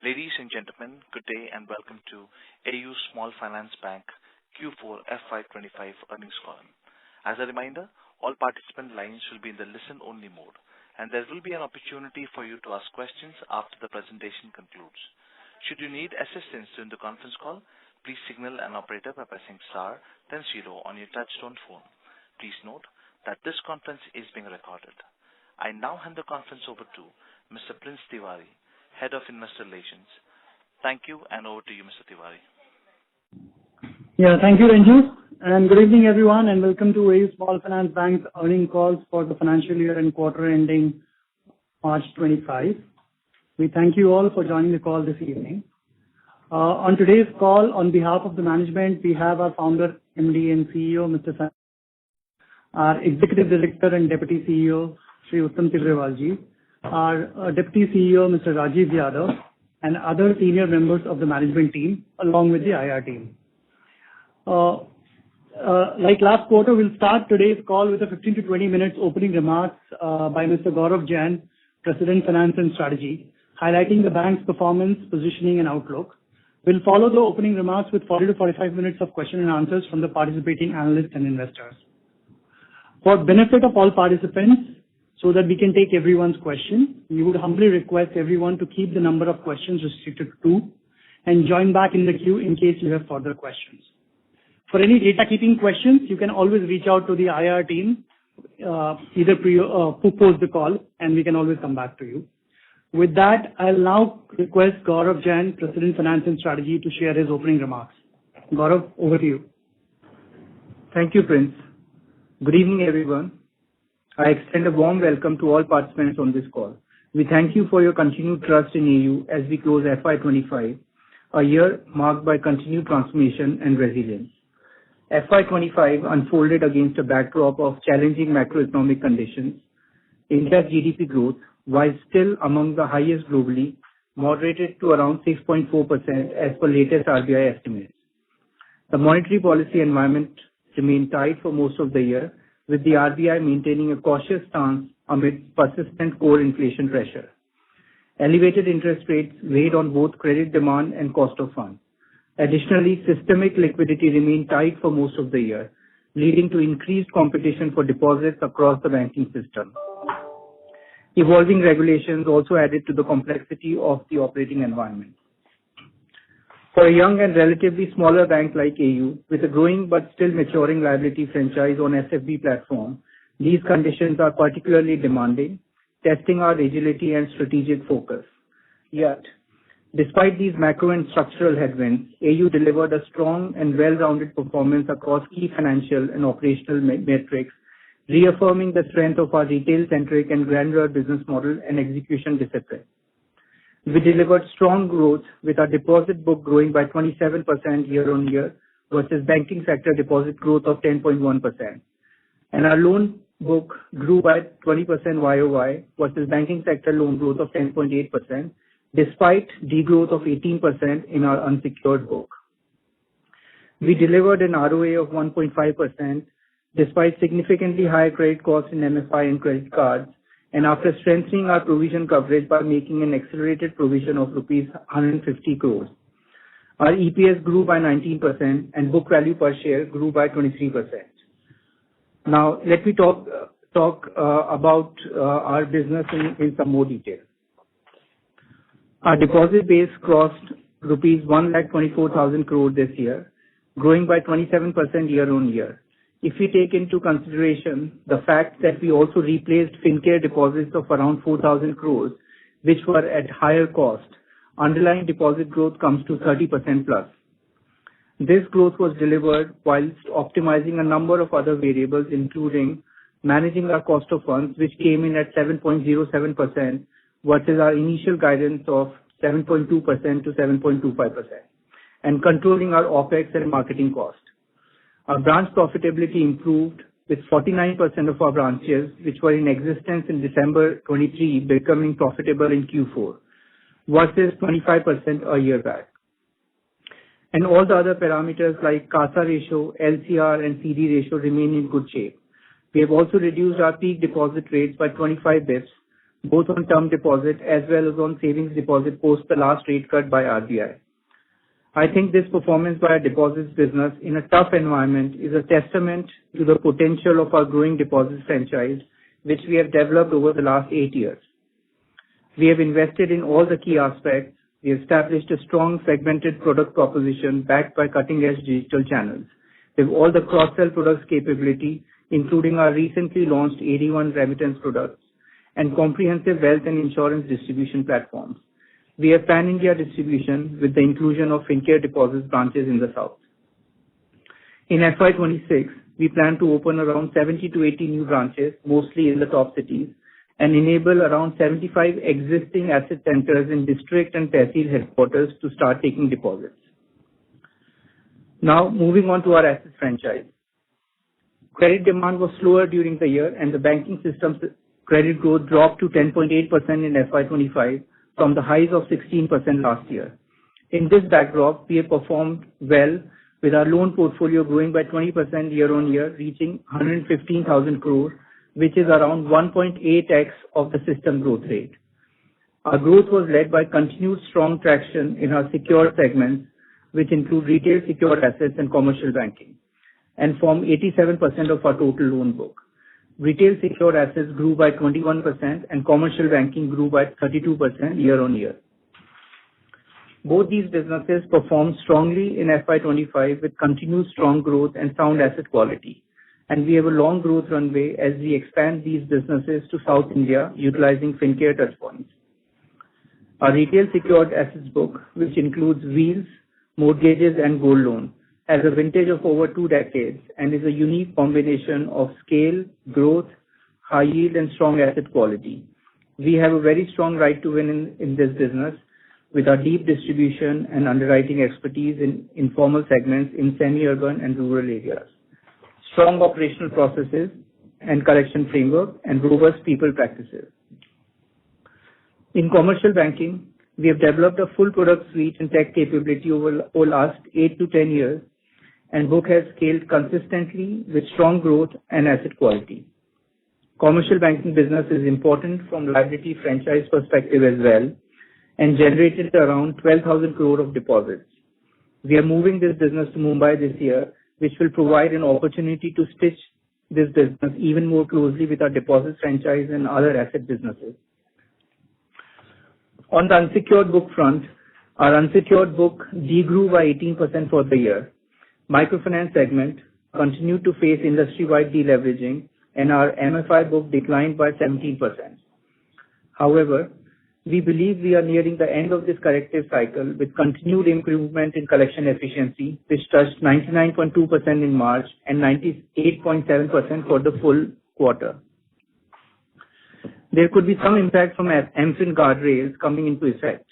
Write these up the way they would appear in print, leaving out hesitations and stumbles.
Ladies and gentlemen, good day and welcome to AU Small Finance Bank Q4 FY25 earnings call. As a reminder, all participant lines will be in the listen-only mode, and there will be an opportunity for you to ask questions after the presentation concludes. Should you need assistance during the conference call, please signal an operator by pressing star, then 0 on your touchtone phone. Please note that this conference is being recorded. I now hand the conference over to Mr. Prince Tiwari, Head of Investor Relations. Thank you, and over to you, Mr. Tiwari. Yeah, thank you, Ranju. And good evening, everyone, and welcome to AU Small Finance Bank's earnings calls for the financial year and quarter ending March 25. We thank you all for joining the call this evening. On today's call, on behalf of the management, we have our founder, MD and CEO, Mr. San, our Executive Director and Deputy CEO, Sri Uttam Tibrewalji, our Deputy CEO, Mr. Rajiv Yadav, and other senior members of the management team, along with the IR team. Like last quarter, we'll start today's call with a 15 to 20 minutes opening remarks by Mr. Gaurav Jain, President, Finance and Strategy, highlighting the bank's performance, positioning, and outlook. We'll follow the opening remarks with 40 to 45 minutes of question and answers from the participating analysts and investors. For benefit of all participants, so that we can take everyone's question, we would humbly request everyone to keep the number of questions restricted to 2 and join back in the queue in case you have further questions. For any data keeping questions, you can always reach out to the IR team, either post the call, and we can always come back to you. With that, I'll now request Gaurav Jain, President, Finance and Strategy, to share his opening remarks. Gaurav, over to you. Thank you, Prince. Good evening, everyone. I extend a warm welcome to all participants on this call. We thank you for your continued trust in AU as we close FY25, a year marked by continued transformation and resilience. FY25 unfolded against a backdrop of challenging macroeconomic conditions. India's GDP growth, while still among the highest globally, moderated to around 6.4% as per latest RBI estimates. The monetary policy environment remained tight for most of the year, with the RBI maintaining a cautious stance amid persistent core inflation pressure. Elevated interest rates weighed on both credit demand and cost of funds. Additionally, systemic liquidity remained tight for most of the year, leading to increased competition for deposits across the banking system. Evolving regulations also added to the complexity of the operating environment. For a young and relatively smaller bank like AU, with a growing but still maturing liability franchise on SFB platform, these conditions are particularly demanding, testing our agility and strategic focus. Yet, despite these macro and structural headwinds, AU delivered a strong and well-rounded performance across key financial and operational metrics, reaffirming the strength of our retail-centric and granular business model and execution discipline. We delivered strong growth with our deposit book growing by 27% year-on-year versus banking sector deposit growth of 10.1%. And our loan book grew by 20% YOY versus banking sector loan growth of 10.8%, despite degrowth of 18% in our unsecured book. We delivered an ROA of 1.5% despite significantly higher credit costs in MFI and credit cards, and after strengthening our provision coverage by making an accelerated provision of rupees 150 crores. Our EPS grew by 19% and book value per share grew by 23%. Now, let me talk about our business in some more detail. Our deposit base crossed rupees 1,24,000 crore this year, growing by 27% year-on-year. If we take into consideration the fact that we also replaced FinCare deposits of around 4,000 crores, which were at higher cost, underlying deposit growth comes to 30% plus. This growth was delivered whilst optimizing a number of other variables, including managing our cost of funds, which came in at 7.07% versus our initial guidance of 7.2% to 7.25%, and controlling our OPEX and marketing cost. Our branch profitability improved with 49% of our branches, which were in existence in December 23, becoming profitable in Q4, versus 25% a year back. And all the other parameters like CASA ratio, LCR, and CD ratio remain in good shape. We have also reduced our peak deposit rates by 25 bps both on term deposit as well as on savings deposit post the last rate cut by RBI. I think this performance by our deposits business in a tough environment is a testament to the potential of our growing deposits franchise, which we have developed over the last 8 years. We have invested in all the key aspects. We have established a strong segmented product proposition backed by cutting-edge digital channels. We have all the cross-sell products capability, including our recently launched 81 remittance products and comprehensive wealth and insurance distribution platforms. We have pan-India distribution with the inclusion of FinCare deposits branches in the south. In FY26, we plan to open around 70 to 80 new branches, mostly in the top cities, and enable around 75 existing asset centers in district and tehsil headquarters to start taking deposits. Now, moving on to our asset franchise. Credit demand was slower during the year, and the banking system's credit growth dropped to 10.8% in FY25 from the highs of 16% last year. In this backdrop, we have performed well with our loan portfolio growing by 20% year-on-year, reaching 115,000 crore, which is around 1.8x of the system growth rate. Our growth was led by continued strong traction in our secured segments, which include retail secured assets and commercial banking, and form 87% of our total loan book. Retail secured assets grew by 21% and commercial banking grew by 32% year-on-year. Both these businesses performed strongly in FY25 with continued strong growth and sound asset quality, and we have a long growth runway as we expand these businesses to South India utilizing FinCare touchpoints. Our retail secured assets book, which includes wheels, mortgages and gold loan, has a vintage of over 2 decades and is a unique combination of scale, growth, high yield and strong asset quality. We have a very strong right to win in this business with our deep distribution and underwriting expertise in informal segments in semi-urban and rural areas, strong operational processes and collection framework, and robust people practices. In commercial banking, we have developed a full product suite and tech capability over the last 8 to 10 years, and book has scaled consistently with strong growth and asset quality. Commercial banking business is important from liability franchise perspective as well, and generated around 12,000 crore of deposits. We are moving this business to Mumbai this year, which will provide an opportunity to stitch this business even more closely with our deposit franchise and other asset businesses. On the unsecured book front, our unsecured book degrew by 18% for the year. Microfinance segment continued to face industry-wide deleveraging, and our MFI book declined by 17%. However, we believe we are nearing the end of this corrective cycle with continued improvement in collection efficiency, which touched 99.2% in March and 98.7% for the full quarter. There could be some impact from MFIN guardrails coming into effect.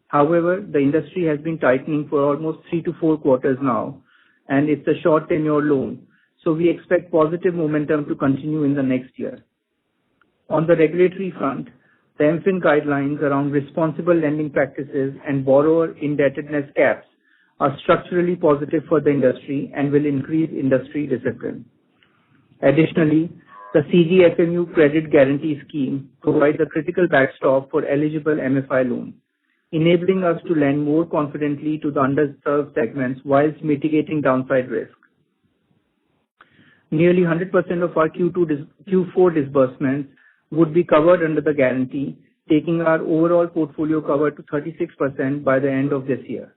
However, the industry has been tightening for almost 3 to 4 quarters now, and it's a short tenure loan, so we expect positive momentum to continue in the next year. On the regulatory front, the MFIN guidelines around responsible lending practices and borrower indebtedness caps are structurally positive for the industry and will increase industry discipline. Additionally, the CGFMU Credit Guarantee Scheme provides a critical backstop for eligible MFI loans, enabling us to lend more confidently to the underserved segments whilst mitigating downside risk. Nearly 100% of our Q4 disbursements would be covered under the guarantee, taking our overall portfolio cover to 36% by the end of this year.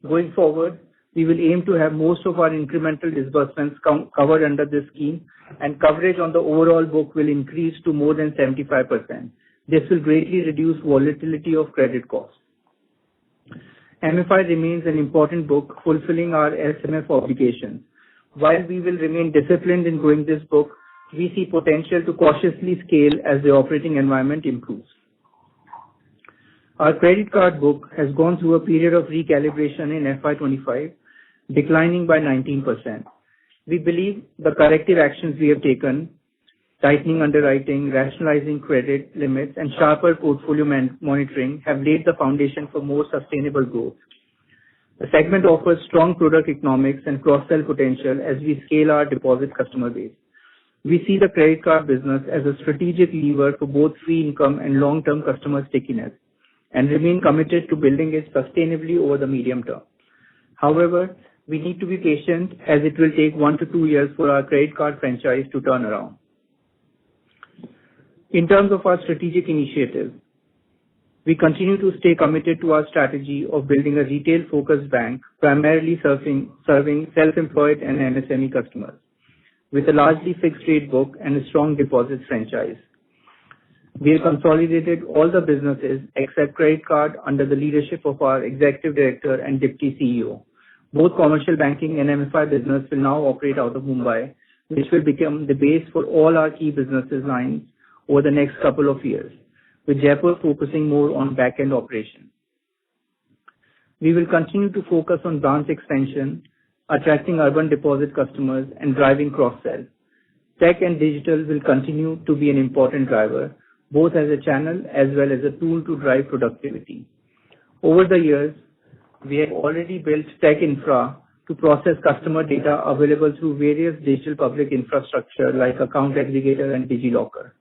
Going forward, we will aim to have most of our incremental disbursements covered under this scheme, and coverage on the overall book will increase to more than 75%. This will greatly reduce volatility of credit costs. MFI remains an important book, fulfilling our SMF obligations. While we will remain disciplined in growing this book, we see potential to cautiously scale as the operating environment improves. Our credit card book has gone through a period of recalibration in FY25, declining by 19%. We believe the corrective actions we have taken, tightening underwriting, rationalizing credit limits, and sharper portfolio monitoring have laid the foundation for more sustainable growth. The segment offers strong product economics and cross-sell potential as we scale our deposit customer base. We see the credit card business as a strategic lever for both fee income and long-term customer stickiness, and remain committed to building it sustainably over the medium term. However, we need to be patient as it will take 1 to 2 years for our credit card franchise to turn around. In terms of our strategic initiatives, we continue to stay committed to our strategy of building a retail-focused bank, primarily serving self-employed and MSME customers, with a largely fixed-rate book and a strong deposits franchise. We have consolidated all the businesses except credit card under the leadership of our Executive Director and Deputy CEO. Both commercial banking and MFI business will now operate out of Mumbai, which will become the base for all our key businesses lines over the next couple of years, with Jaipur focusing more on back-end operations. We will continue to focus on branch expansion, attracting urban deposit customers, and driving cross-sell. Tech and digital will continue to be an important driver, both as a channel as well as a tool to drive productivity. Over the years, we have already built tech infra to process customer data available through various digital public infrastructure like account aggregator and DigiLocker.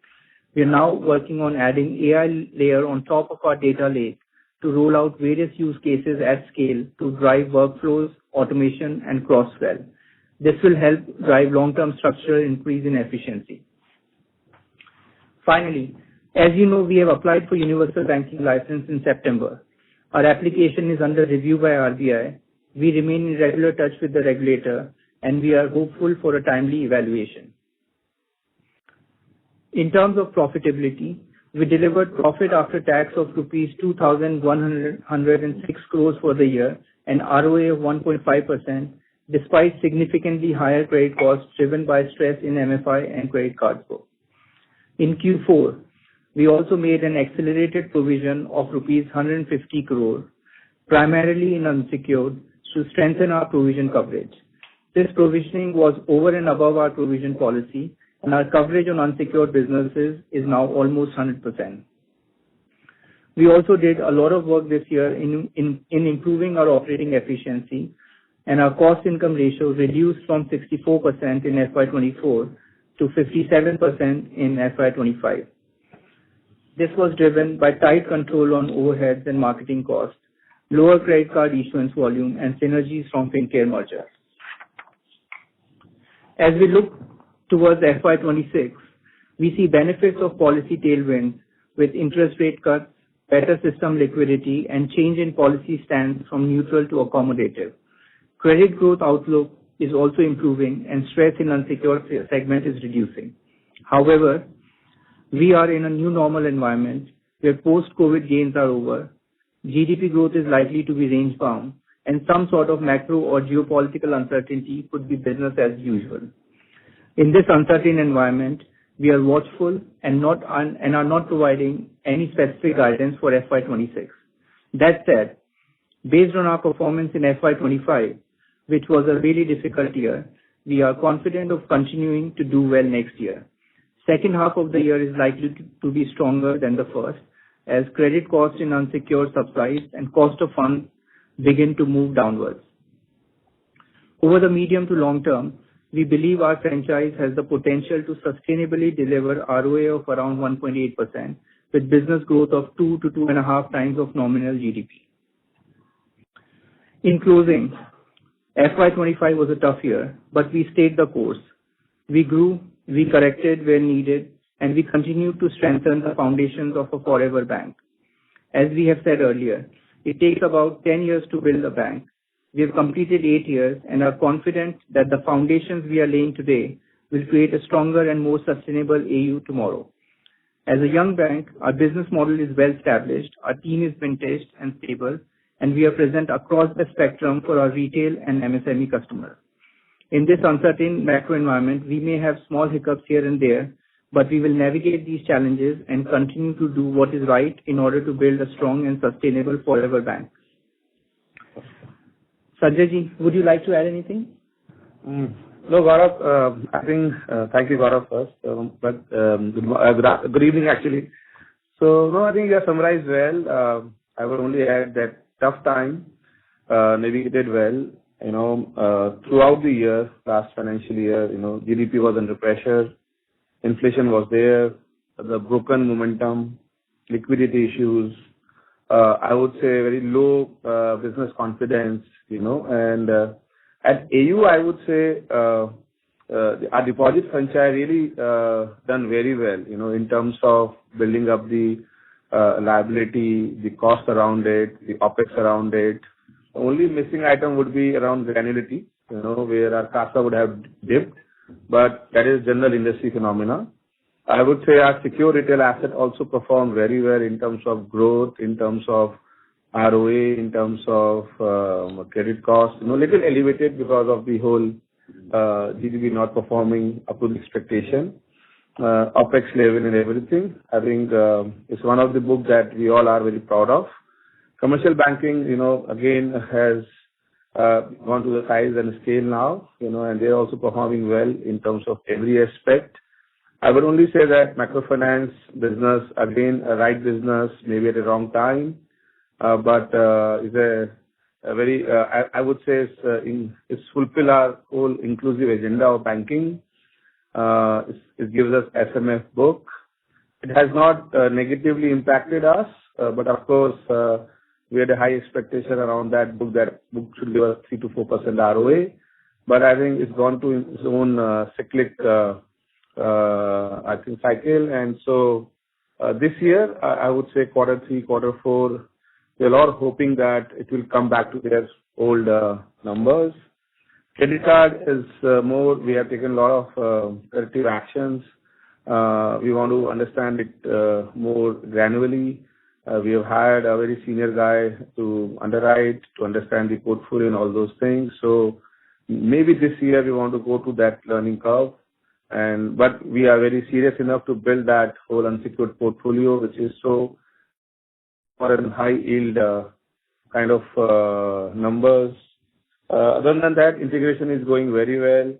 We are now working on adding AI layer on top of our data lake to roll out various use cases at scale to drive workflows, automation, and cross-sell. This will help drive long-term structural increase in efficiency. Finally, as you know, we have applied for universal banking license in September. Our application is under review by RBI. We remain in regular touch with the regulator, and we are hopeful for a timely evaluation. In terms of profitability, we delivered profit after tax of rupees 2,106 crores for the year and ROA of 1.5%, despite significantly higher credit costs driven by stress in MFI and credit card book. In Q4, we also made an accelerated provision of rupees 150 crore, primarily in unsecured, to strengthen our provision coverage. This provisioning was over and above our provision policy, and our coverage on unsecured businesses is now almost 100%. We also did a lot of work this year in improving our operating efficiency, and our cost-income ratio reduced from 64% in FY24 to 57% in FY25. This was driven by tight control on overheads and marketing costs, lower credit card issuance volume, and synergies from FinCare merger. As we look towards FY26, we see benefits of policy tailwinds with interest rate cuts, better system liquidity, and change in policy stance from neutral to accommodative. Credit growth outlook is also improving, and stress in unsecured segment is reducing. However, we are in a new normal environment where post-COVID gains are over, GDP growth is likely to be range-bound, and some sort of macro or geopolitical uncertainty could be business as usual. In this uncertain environment, we are watchful and are not providing any specific guidance for FY26. That said, based on our performance in FY25, which was a really difficult year, we are confident of continuing to do well next year. Second half of the year is likely to be stronger than the first, as credit costs in unsecured subsides and cost of funds begin to move downwards. Over the medium to long term, we believe our franchise has the potential to sustainably deliver ROA of around 1.8%, with business growth of 2 to 2.5 times of nominal GDP. In closing, FY25 was a tough year, but we stayed the course. We grew, we corrected where needed, and we continued to strengthen the foundations of a forever bank. As we have said earlier, it takes about 10 years to build a bank. We have completed 8 years and are confident that the foundations we are laying today will create a stronger and more sustainable AU tomorrow. As a young bank, our business model is well established, our team is vintage and stable, and we are present across the spectrum for our retail and MSME customers. In this uncertain macro environment, we may have small hiccups here and there, but we will navigate these challenges and continue to do what is right in order to build a strong and sustainable forever bank. Sanjay, would you like to add anything? No, Gaurav, I think, thank you, Gaurav, first. Good evening, actually. So, no, I think you have summarized well. I would only add that tough time, navigated well, throughout the year, last financial year, GDP was under pressure. inflation was there, the broken momentum, liquidity issues, I would say very low business confidence, and at AU, I would say our deposit franchise really done very well, in terms of building up the liability, the cost around it, the OpEx around it. The only missing item would be around granularity, where our CASA would have dipped, but that is general industry phenomena. I would say our secure retail asset also performed very well in terms of growth, in terms of ROA, in terms of credit cost, little elevated because of the whole GDP not performing up to the expectation, OpEx level and everything. I think it's one of the books that we all are very proud of. Commercial banking, again has gone to the size and scale now, and they're also performing well in terms of every aspect. I would only say that microfinance business, again, a right business, maybe at the wrong time, but is a very, I would say it's fulfill our whole inclusive agenda of banking. It gives us SMF book. It has not negatively impacted us, but of course, we had a high expectation around that book. That book should give us 3 to 4% ROA, but I think it's gone to its own cyclic cycle. And so this year, I would say quarter 3, quarter 4, we're all hoping that it will come back to their old numbers. Credit card is more, we have taken a lot of corrective actions. We want to understand it more granularly. We have hired a very senior guy to underwrite, to understand the portfolio and all those things. So maybe this year we want to go to that learning curve. But we are very serious enough to build that whole unsecured portfolio, which is so for a high yield kind of numbers. Other than that, integration is going very well.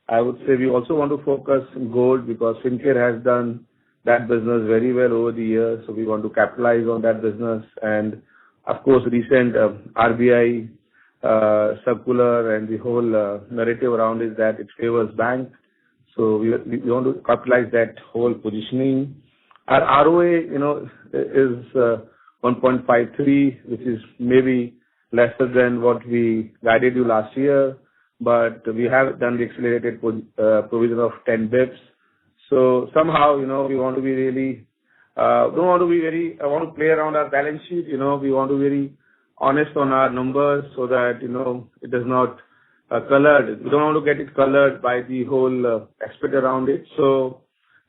I would say we also want to focus on gold because FinCare has done that business very well over the years. So we want to capitalize on that business. And of course, recent RBI circular and the whole narrative around is that it favors bank. So we want to capitalize that whole positioning. Our ROA, is 1.53, which is maybe lesser than what we guided you last year, but we have done the accelerated provision of 10 bips. So somehow, we want to be really, I want to play around our balance sheet. We want to be very honest on our numbers so that, it does not colored. We don't want to get it colored by the whole aspect around it. So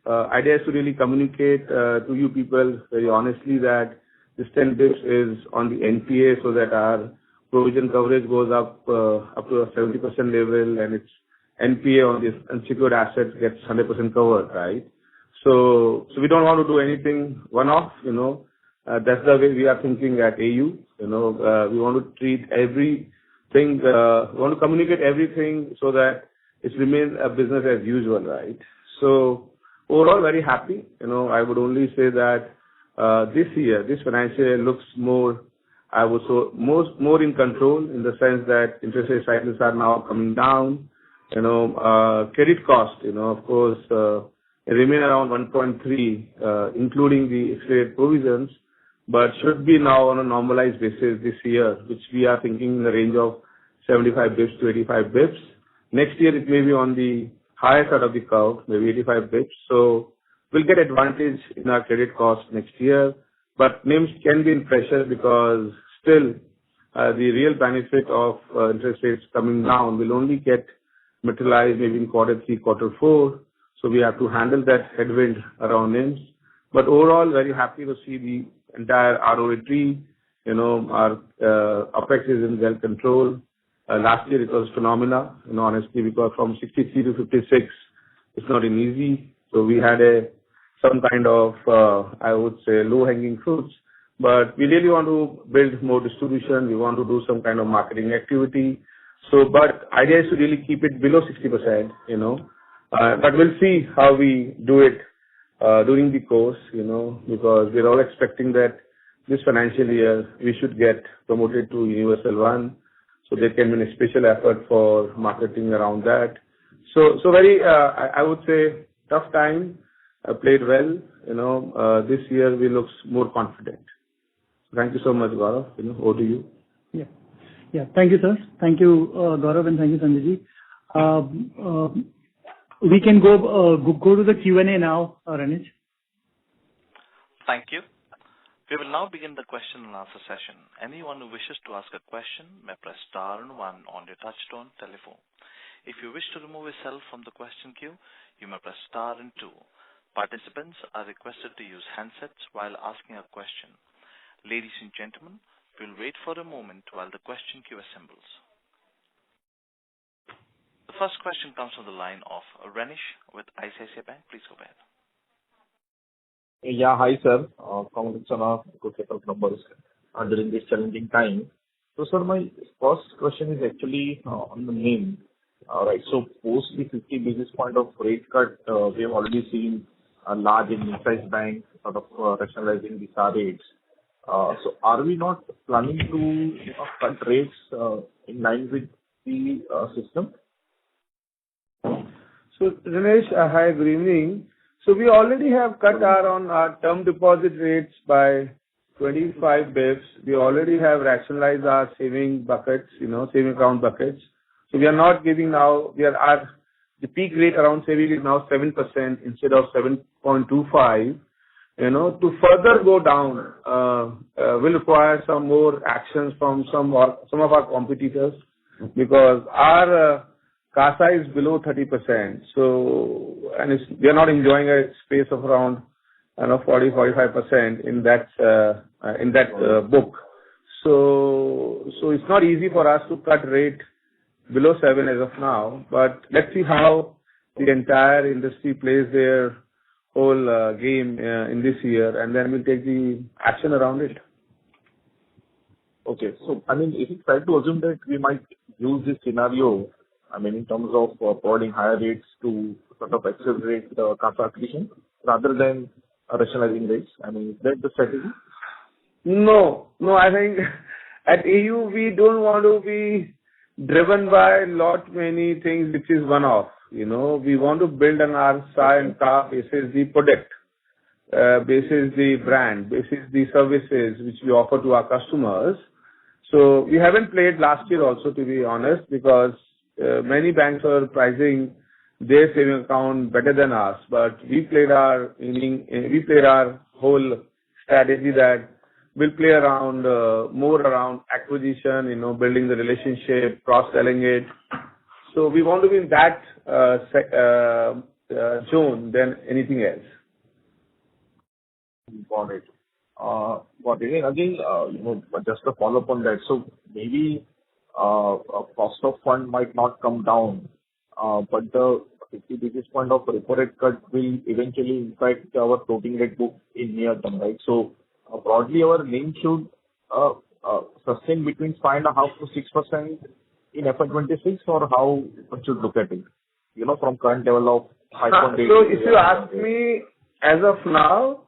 idea is to really communicate to you people very honestly that this 10 bips is on the NPA so that our provision coverage goes up to a 70% level and its NPA on this unsecured assets gets 100% covered, right? So we don't want to do anything one-off, that's the way we are thinking at AU. We want to treat everything, we want to communicate everything so that it remains a business as usual, right? So overall, very happy. I would only say that this year, this financial year looks more, I would say, more in control in the sense that interest rate cycles are now coming down. Credit cost, of course, it remain around 1.3, including the accelerated provisions, but should be now on a normalized basis this year, which we are thinking in the range of 75 bips to 85 bips. Next year, it may be on the higher side of the curve, maybe 85 bips. So we'll get advantage in our credit cost next year, but NIMs can be in pressure because still the real benefit of interest rates coming down will only get materialized maybe in quarter 3, quarter 4. So we have to handle that headwind around NIMs. But overall, very happy to see the entire ROA tree. Our OpEx is in well control. Last year it was phenomenal, honestly, because from 63 to 56, it's not an easy. So we had some kind of, I would say, low-hanging fruits. But we really want to build more distribution. We want to do some kind of marketing activity. So, but idea is to really keep it below 60%, But we'll see how we do it during the course, because we're all expecting that this financial year we should get promoted to Universal One. So there can be a special effort for marketing around that. So very, I would say, tough time, played well. This year we look more confident. Thank you so much, Gaurav. Over to you. Yeah. Yeah. Thank you, sir. Thank you, Gaurav, and thank you, Sanjay ji. We can go to the Q&A now, Ranish. Thank you. We will now begin the question and answer session. Anyone who wishes to ask a question may press star and one on your touchtone telephone. If you wish to remove yourself from the question queue, you may press star and two. Participants are requested to use handsets while asking a question. Ladies and gentlemen, we'll wait for a moment while the question queue assembles. The first question comes from the line of Ranish with ICICI Bank. Please go ahead. Yeah, hi, sir. Congrats on a good set of numbers during this challenging time. So, sir, my first question is actually on the NIM. Right. So, post the 50 basis point of rate cut, we have already seen a large and mid-sized bank sort of rationalizing the SAR rates. So, are we not planning to cut rates in line with the system? So, Ramesh, hi, good evening. So, we already have cut our term deposit rates by 25 bips. We already have rationalized our saving buckets, saving account buckets. So, we are not giving now, the peak rate around saving is now 7% instead of 7.25. To further go down will require some more actions from some of our competitors because our CASA is below 30%. So, and we are not enjoying a space of around 40-45% in that book. So it's not easy for us to cut rate below 7 as of now. But let's see how the entire industry plays their whole game in this year, and then we'll take the action around it. Okay. So, is it fair to assume that we might use this scenario, in terms of providing higher rates to sort of accelerate the CASA acquisition rather than rationalizing rates? Is that the strategy? No, I think at AU we don't want to be driven by many things which is one-off. We want to build on our SA and CA basis the product, basis the brand, basis the services which we offer to our customers. So we haven't played last year also, to be honest, because many banks are pricing their saving account better than us. But we played our whole strategy that we'll play around more around acquisition, building the relationship, cross-selling it. So we want to be in that zone than anything else. Got it. And again, just to follow up on that, so maybe a cost of fund might not come down, but the 50 basis point of repo rate cut will eventually impact our floating rate book in near term, right? So broadly, our NIM should sustain between 5.5% to 6% in FY26, or how one should look at it? From current level of 5.8. So if you ask me as of now,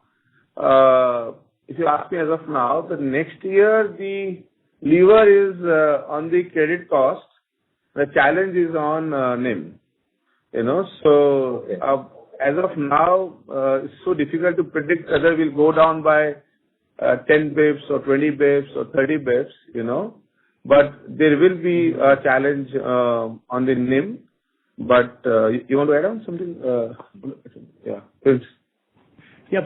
the next year the lever is on the credit cost. The challenge is on NIM. So as of now, it's so difficult to predict whether we'll go down by 10 bips or 20 bips or 30 bips, but there will be a challenge on the NIM. But you want to add on something? Yeah, Prince. Yep.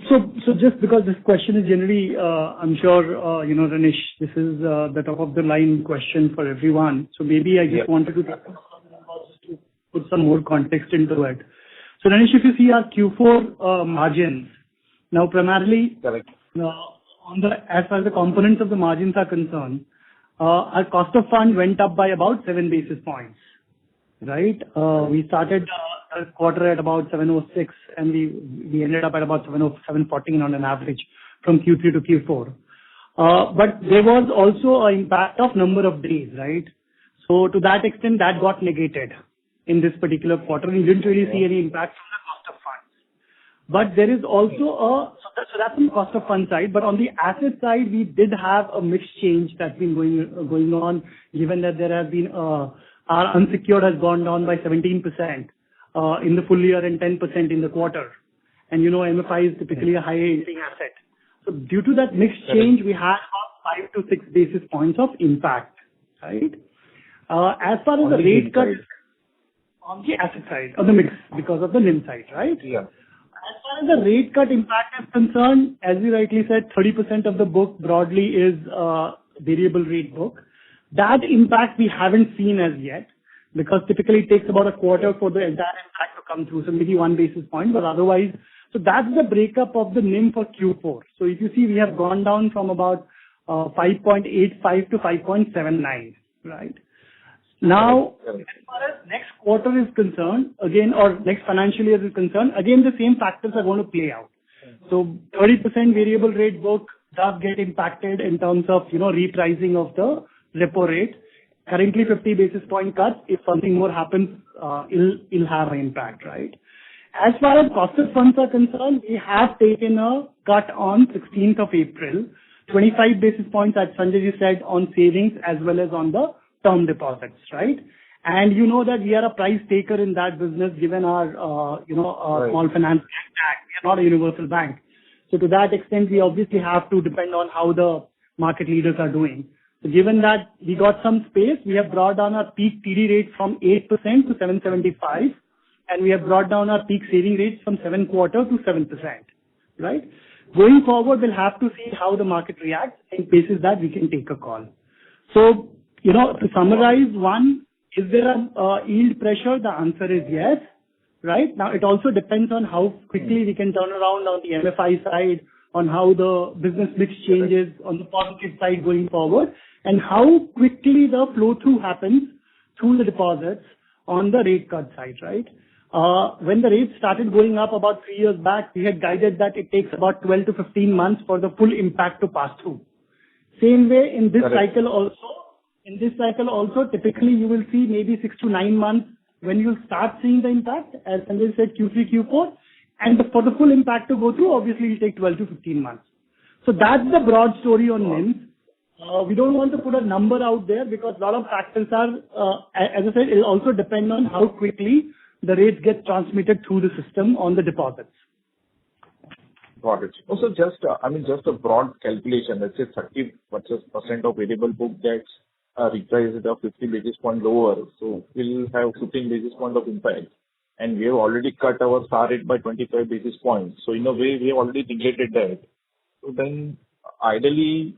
So just because this question is generally, I'm sure, Ranish, this is the top of the line question for everyone. So maybe I just wanted to put some more context into it. So Ranish, if you see our Q4 margins, now primarily, correct. As far as the components of the margins are concerned, our cost of fund went up by about 7 basis points, right? We started the quarter at about 706 and we ended up at about 714 on an average from Q3 to Q4. But there was also an impact of number of days, right? So to that extent, that got negated in this particular quarter. We didn't really see any impact from the cost of funds. But there is also so that's on the cost of fund side. But on the asset side, we did have a mix change that's been going on, given that there has been our unsecured has gone down by 17%. in the full year and 10% in the quarter. And MFI is typically a high yielding asset. So due to that mix change, we had about 5 to 6 basis points of impact, right? As far as the rate cut on the asset side, on the mix, because of the NIM side, right? Yeah. As far as the rate cut impact is concerned, as you rightly said, 30% of the book broadly is variable rate book. That impact we haven't seen as yet, because typically it takes about a quarter for the entire impact to come through, so maybe 1 basis point, but otherwise, so that's the breakup of the NIM for Q4. So if you see, we have gone down from about 5.85 to 5.79, right? Now, as far as next quarter is concerned, again, or next financial year is concerned, again, the same factors are going to play out. So 30% variable rate book does get impacted in terms of, repricing of the repo rate. Currently 50 basis point cut. If something more happens, it'll have an impact, right? As far as cost of funds are concerned, we have taken a cut on 16th of April, 25 basis points, as Sanjay said, on savings as well as on the term deposits, right? And you know that we are a price taker in that business, given our, small finance act. We are not a universal bank. So to that extent, we obviously have to depend on how the market leaders are doing. So given that we got some space, we have brought down our peak TD rate from 8% to 7.75, and we have brought down our peak saving rates from 7.25 to 7%, right? Going forward, we'll have to see how the market reacts, and basis that we can take a call. So, to summarize, one, is there a yield pressure? The answer is yes, right? Now, it also depends on how quickly we can turn around on the MFI side, on how the business mix changes on the positive side going forward, and how quickly the flow-through happens through the deposits on the rate cut side, right? When the rates started going up about 3 years back, we had guided that it takes about 12 to 15 months for the full impact to pass through. Same way in this cycle also, typically you will see maybe 6 to 9 months when you'll start seeing the impact, as Sanjay said, Q3, Q4, and for the full impact to go through, obviously it'll take 12 to 15 months. So that's the broad story on NIMs. We don't want to put a number out there because a lot of factors are, as I said, it'll also depend on how quickly the rates get transmitted through the system on the deposits. Got it. Also, just a broad calculation, let's say 30% of variable book gets repriced at a 50 basis point lower, so we'll have 15 basis point of impact. And we have already cut our SAR rate by 25 basis points. So in a way, we have already negated that. So then, ideally,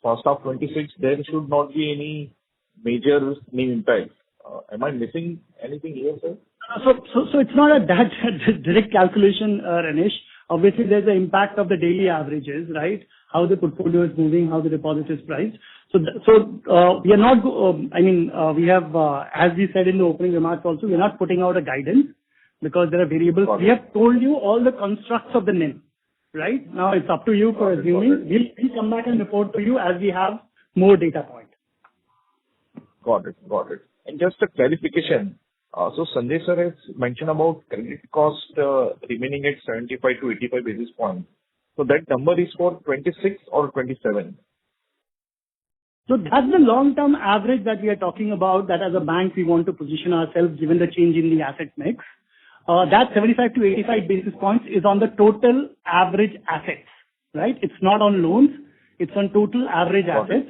first half 26, there should not be any major NIM impact. Am I missing anything here, sir? So it's not a that direct calculation, Ranesh. Obviously, there's the impact of the daily averages, right? How the portfolio is moving, how the deposit is priced. So we are not, we have, as we said in the opening remarks also, we are not putting out a guidance because there are variables. We have told you all the constructs of the NIM, right? Now it's up to you for assuming. We'll come back and report to you as we have more data point. Got it. And just a clarification. So Sanjay sir has mentioned about credit cost remaining at 75 to 85 basis points. So that number is for 26 or 27? So that's the long-term average that we are talking about, that as a bank we want to position ourselves given the change in the asset mix. That 75 to 85 basis points is on the total average assets, right? It's not on loans. It's on total average assets,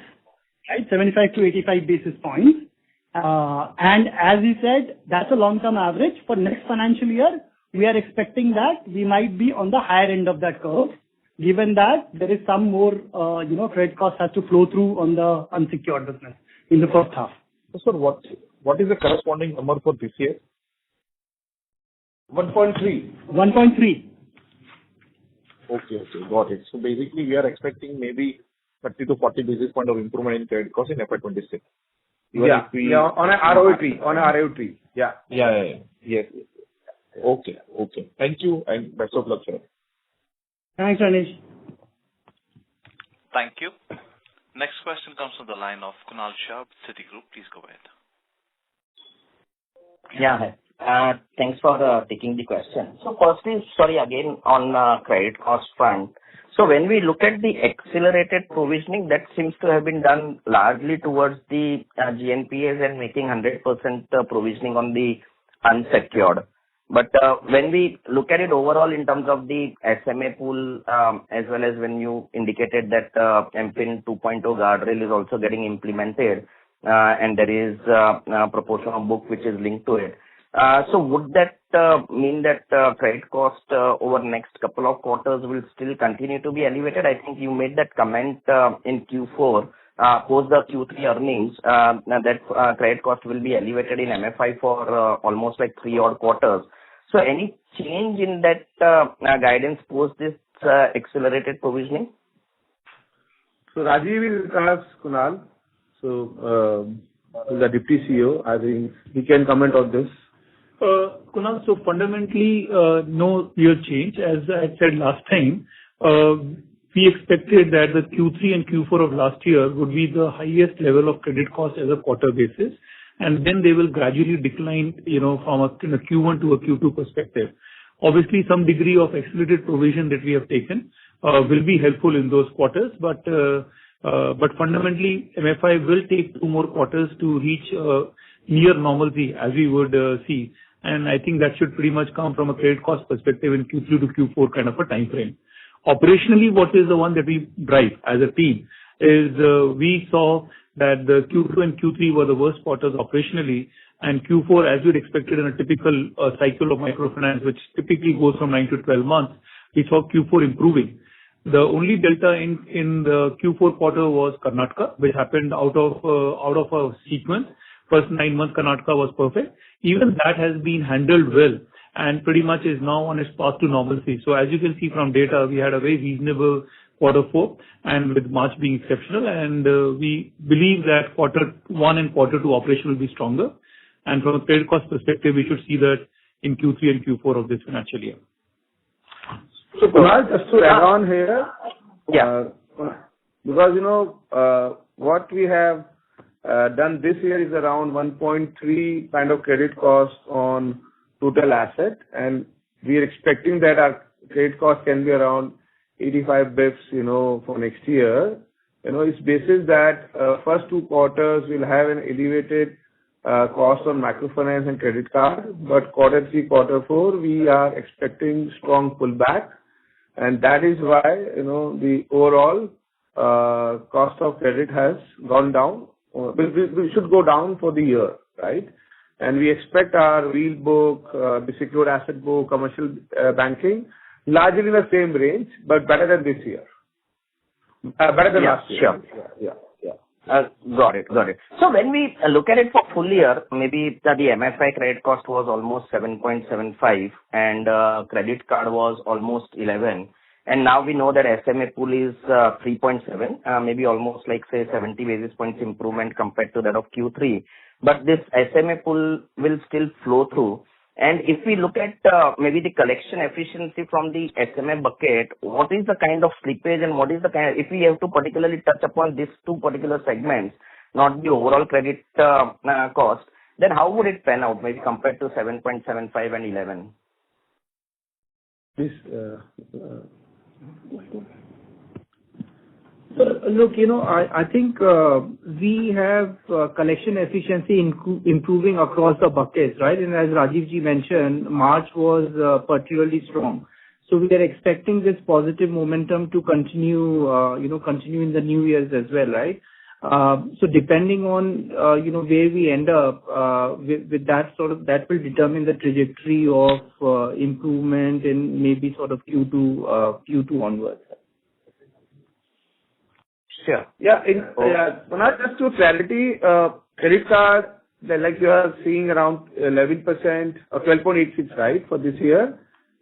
right? 75 to 85 basis points. And as we said, that's a long-term average. For next financial year, we are expecting that we might be on the higher end of that curve, given that there is some more, credit cost has to flow through on the unsecured business in the first half. So, sir, what is the corresponding number for this year? 1.3. 1.3. Okay, got it. So basically, we are expecting maybe 30 to 40 basis point of improvement in credit cost in FY26. On a ROE tree. Yeah. Yes. Okay. Thank you and best of luck, sir. Thanks, Ranesh. Thank you. Next question comes from the line of Kunal Shah, Citigroup. Please go ahead. Yeah. Thanks for taking the question. So firstly, sorry, again, on credit cost front. So when we look at the accelerated provisioning, that seems to have been done largely towards the GNPAs and making 100% provisioning on the unsecured. But when we look at it overall in terms of the SMA pool, as well as when you indicated that MFIN 2.0 guardrail is also getting implemented, and there is a proportion of book which is linked to it. So would that mean that credit cost over next couple of quarters will still continue to be elevated? I think you made that comment in Q4 post the Q3 earnings that credit cost will be elevated in MFI for almost like 3 odd quarters. So any change in that guidance post this accelerated provisioning? So Rajiv will ask Kunal. So the Deputy CEO, I think he can comment on this. Kunal, so fundamentally, no real change. As I said last time, we expected that the Q3 and Q4 of last year would be the highest level of credit cost as a quarter basis, and then they will gradually decline, from a Q1 to a Q2 perspective. Obviously, some degree of accelerated provision that we have taken will be helpful in those quarters, but fundamentally, MFI will take 2 more quarters to reach near normalcy, as we would see. And I think that should pretty much come from a credit cost perspective in Q3 to Q4 kind of a time frame. Operationally, what is the one that we drive as a team is we saw that the Q2 and Q3 were the worst quarters operationally, and Q4, as we'd expected in a typical cycle of microfinance, which typically goes from 9 to 12 months, we saw Q4 improving. The only delta in the Q4 quarter was Karnataka, which happened out of a sequence. First 9 months, Karnataka was perfect. Even that has been handled well and pretty much is now on its path to normalcy. So as you can see from data, we had a very reasonable quarter 4 and with March being exceptional. And we believe that quarter 1 and quarter 2 operation will be stronger. And from a credit cost perspective, we should see that in Q3 and Q4 of this financial year. So Kunal, just to add on here, because what we have done this year is around 1.3 kind of credit cost on total asset, and we are expecting that our credit cost can be around 85 bips, for next year. It's basis that first 2 quarters will have an elevated cost on microfinance and credit card, but quarter 3, quarter 4, we are expecting strong pullback, and that is why, the overall cost of credit has gone down. We should go down for the year, right? And we expect our real book, the secured asset book, commercial banking, largely in the same range, but better than this year. Better than last year. Sure. Yeah. Got it. So when we look at it for full year, maybe the MFI credit cost was almost 7.75 and credit card was almost 11. And now we know that SMA pool is 3.7, maybe almost like say 70 basis points improvement compared to that of Q3. But this SMA pool will still flow through. And if we look at maybe the collection efficiency from the SMA bucket, what is the kind of slippage and what is the kind of, if we have to particularly touch upon these 2 particular segments, not the overall credit cost, then how would it pan out maybe compared to 7.75 and 11? This, Look, I think we have collection efficiency improving across the buckets, right? And as Rajiv ji mentioned, March was particularly strong. So we are expecting this positive momentum to continue in the new years as well, right? So depending on, where we end up with that that will determine the trajectory of improvement in maybe sort of Q2 onwards. Sure. Not just to clarity, credit card, like you are seeing around 11% or 12.86, right, for this year.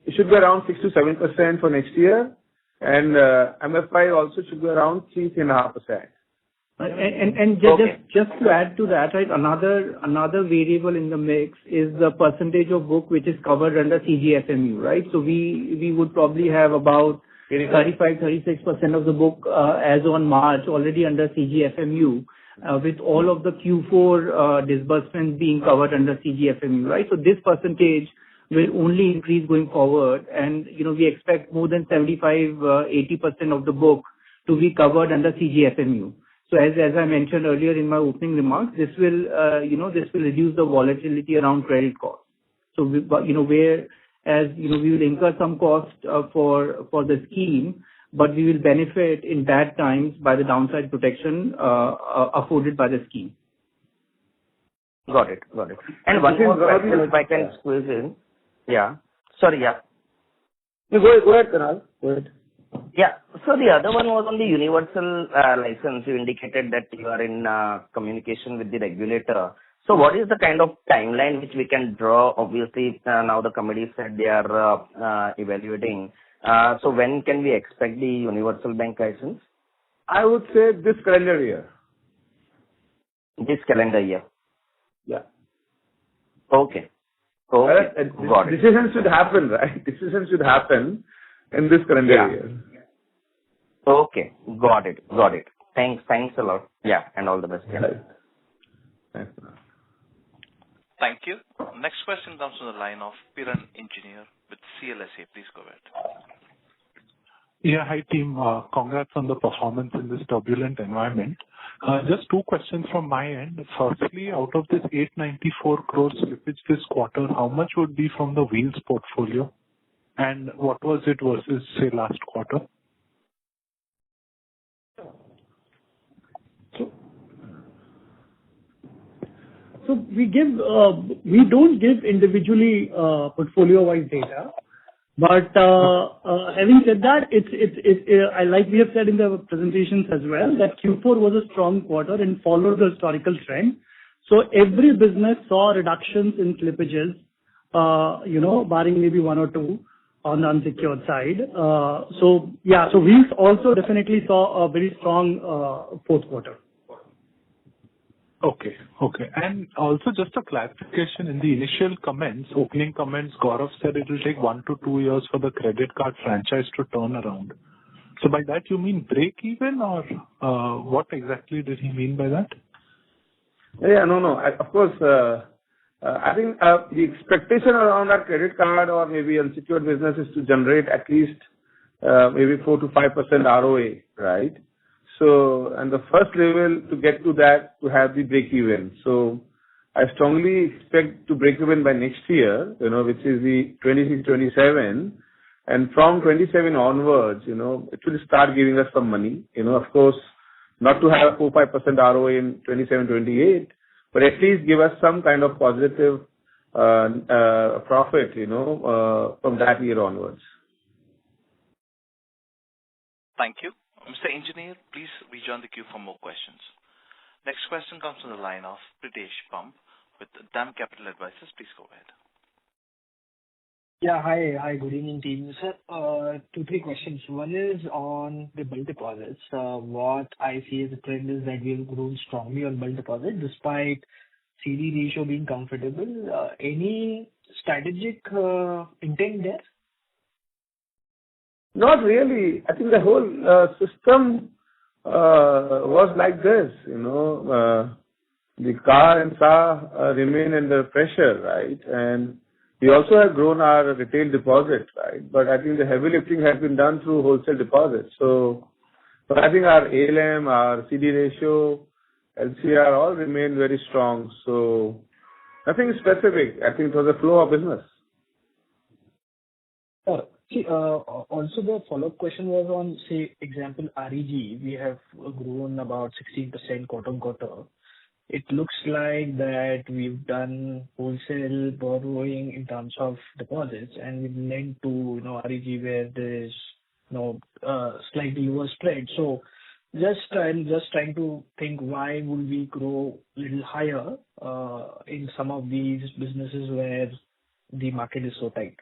It should be around 6 to 7% for next year. And MFI also should be around 3.5%. And just to add to that, right, another variable in the mix is the percentage of book which is covered under CGFMU, right? So we would probably have about 35-36% of the book as on March already under CGFMU, with all of the Q4 disbursements being covered under CGFMU, right? So this percentage will only increase going forward, and we expect more than 75-80% of the book to be covered under CGFMU. So as I mentioned earlier in my opening remarks, this will reduce the volatility around credit cost. So whereas we will incur some cost for the scheme, but we will benefit in bad times by the downside protection afforded by the scheme. Got it. And one more question, if I can squeeze in. Yeah. Sorry, yeah. No, go ahead, Kunal. Go ahead. Yeah. So the other one was on the universal license. You indicated that you are in communication with the regulator. So what is the kind of timeline which we can draw? Obviously, now the committee said they are evaluating. So when can we expect the universal bank license? I would say this calendar year. This calendar year. Yeah. Okay. Got it. Decisions should happen, right? Decisions should happen in this calendar year. Okay. Got it. Thanks a lot. Yeah, and all the best. Yeah. Thanks. Thank you. Next question comes from the line of Piran Engineer with CLSA. Please go ahead. Yeah, hi team. Congrats on the performance in this turbulent environment. Just two questions from my end. Firstly, out of this 894 crore slippage this quarter, how much would be from the Wheels portfolio? And what was it versus, say, last quarter? So we don't give individually portfolio-wise data. But having said that, like we have said in the presentations as well, that Q4 was a strong quarter and followed the historical trend. So every business saw reductions in slippages, barring maybe one or two on the unsecured side. So we also definitely saw a very strong fourth quarter. Okay. And also just a clarification in the initial comments, opening comments, Gaurav said it will take 1 to 2 years for the credit card franchise to turn around. So by that you mean break even, or what exactly did he mean by that? Yeah, no. Of course, I think the expectation around our credit card or maybe unsecured business is to generate at least maybe 4 to 5% ROA, right? So, and the first level to get to that, to have the break even. So, I strongly expect to break even by next year, which is the 26-27. And from 27 onwards, it will start giving us some money. Of course, not to have 4-5% ROA in 27-28, but at least give us some kind of positive profit, from that year onwards. Thank you. Mr. Engineer, please rejoin the queue for more questions. Next question comes from the line of Pritesh Pump with DAM Capital Advisors. Please go ahead. Yeah, hi, good evening team. Sir, 2-3 questions. One is on the bulk deposits. What I see as a trend is that we have grown strongly on bulk deposit despite CD ratio being comfortable. Any strategic intent there? Not really. I think the whole system was like this, the CAR and SA remain under pressure, right? And we also have grown our retail deposit, right? But I think the heavy lifting has been done through wholesale deposits. So, but I think our ALM, our CD ratio, LCR all remain very strong. So, nothing specific. I think it was a flow of business. Also the follow-up question was on, say, example, REG. We have grown about 16% quarter-on-quarter. It looks like that we've done wholesale borrowing in terms of deposits, and we've lent to, REG where there's slightly lower spread. So I'm just trying to think why would we grow a little higher in some of these businesses where the market is so tight.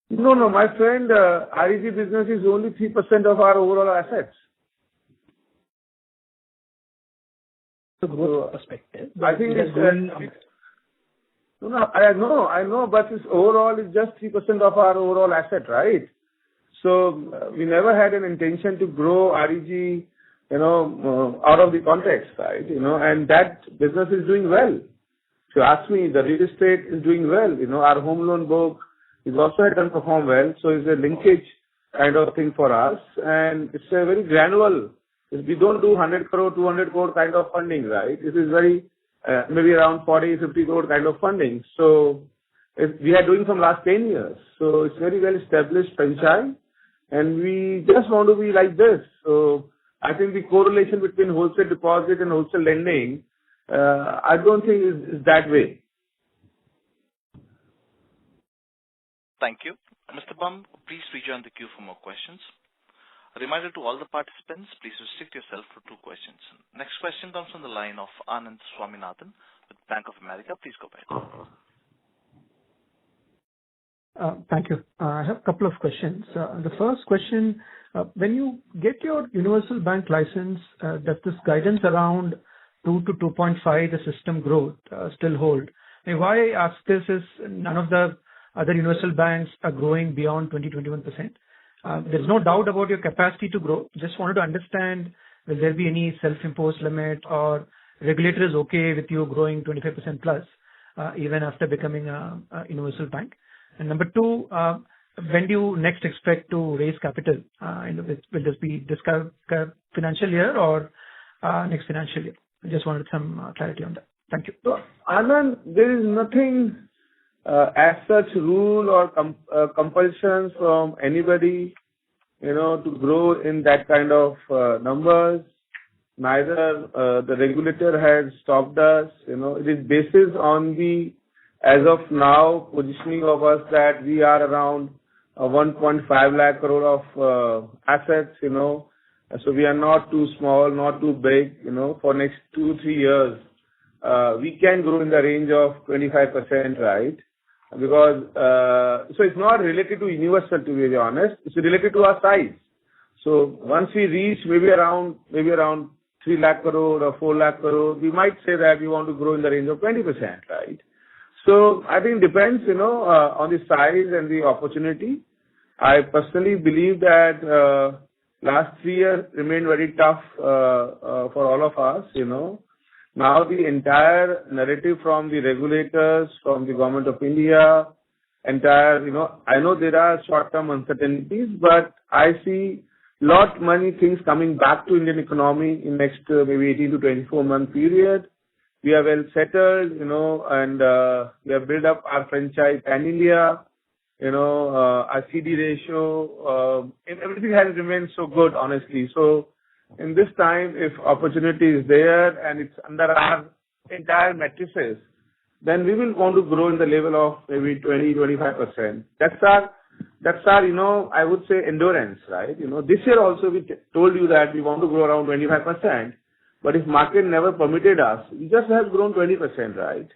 No, my friend, REG business is only 3% of our overall assets. The growth perspective. I think it's I know, but it's overall is just 3% of our overall asset, right? So we never had an intention to grow REG, out of the context, right? And that business is doing well. If you ask me, the real estate is doing well. Our home loan book is also can perform well. So it's a linkage kind of thing for us, and it's a very granular. We don't do 100 crore, 200 crore kind of funding, right? It is very maybe around 40, 50 crore kind of funding. So we are doing from last 10 years. So it's very well established franchise, and we just want to be like this. So I think the correlation between wholesale deposit and wholesale lending, I don't think is that way. Thank you. Mr. Bum, please rejoin the queue for more questions. A reminder to all the participants, please restrict yourself to 2 questions. Next question comes from the line of Anand Swaminathan with Bank of America. Please go ahead. Thank you. I have a couple of questions. The first question, when you get your universal bank license, does this guidance around 2 to 2.5, the system growth, still hold? And why I ask this is none of the other universal banks are growing beyond 20-21%. There's no doubt about your capacity to grow. Just wanted to understand, will there be any self-imposed limit or regulator is okay with you growing 25% plus, even after becoming a universal bank? And number 2, when do you next expect to raise capital? Will this be this financial year or next financial year? I just wanted some clarity on that. Thank you. So, Anand, there is nothing as such rule or compulsions from anybody, to grow in that kind of numbers. Neither the regulator has stopped us. It is basis on the, as of now, positioning of us that we are around 1.5 lakh crore of assets, So we are not too small, not too big, For next 2-3 years, we can grow in the range of 25%, right? Because, so it's not related to universal, to be very honest. It's related to our size. So once we reach maybe around 3 lakh crore or 4 lakh crore, we might say that we want to grow in the range of 20%, right? So I think it depends, on the size and the opportunity. I personally believe that last 3 years remained very tough for all of us, Now the entire narrative from the regulators, from the government of India, entire, I know there are short-term uncertainties, but I see lot many things coming back to Indian economy in next maybe 18 to 24 month period. We are well settled, and we have built up our franchise pan India, our CD ratio, everything has remained so good, honestly. So in this time, if opportunity is there and it's under our entire matrices, then we will want to grow in the level of maybe 20-25%. That's our, I would say endurance, right? This year also we told you that we want to grow around 25%, but if market never permitted us, we just have grown 20%, right?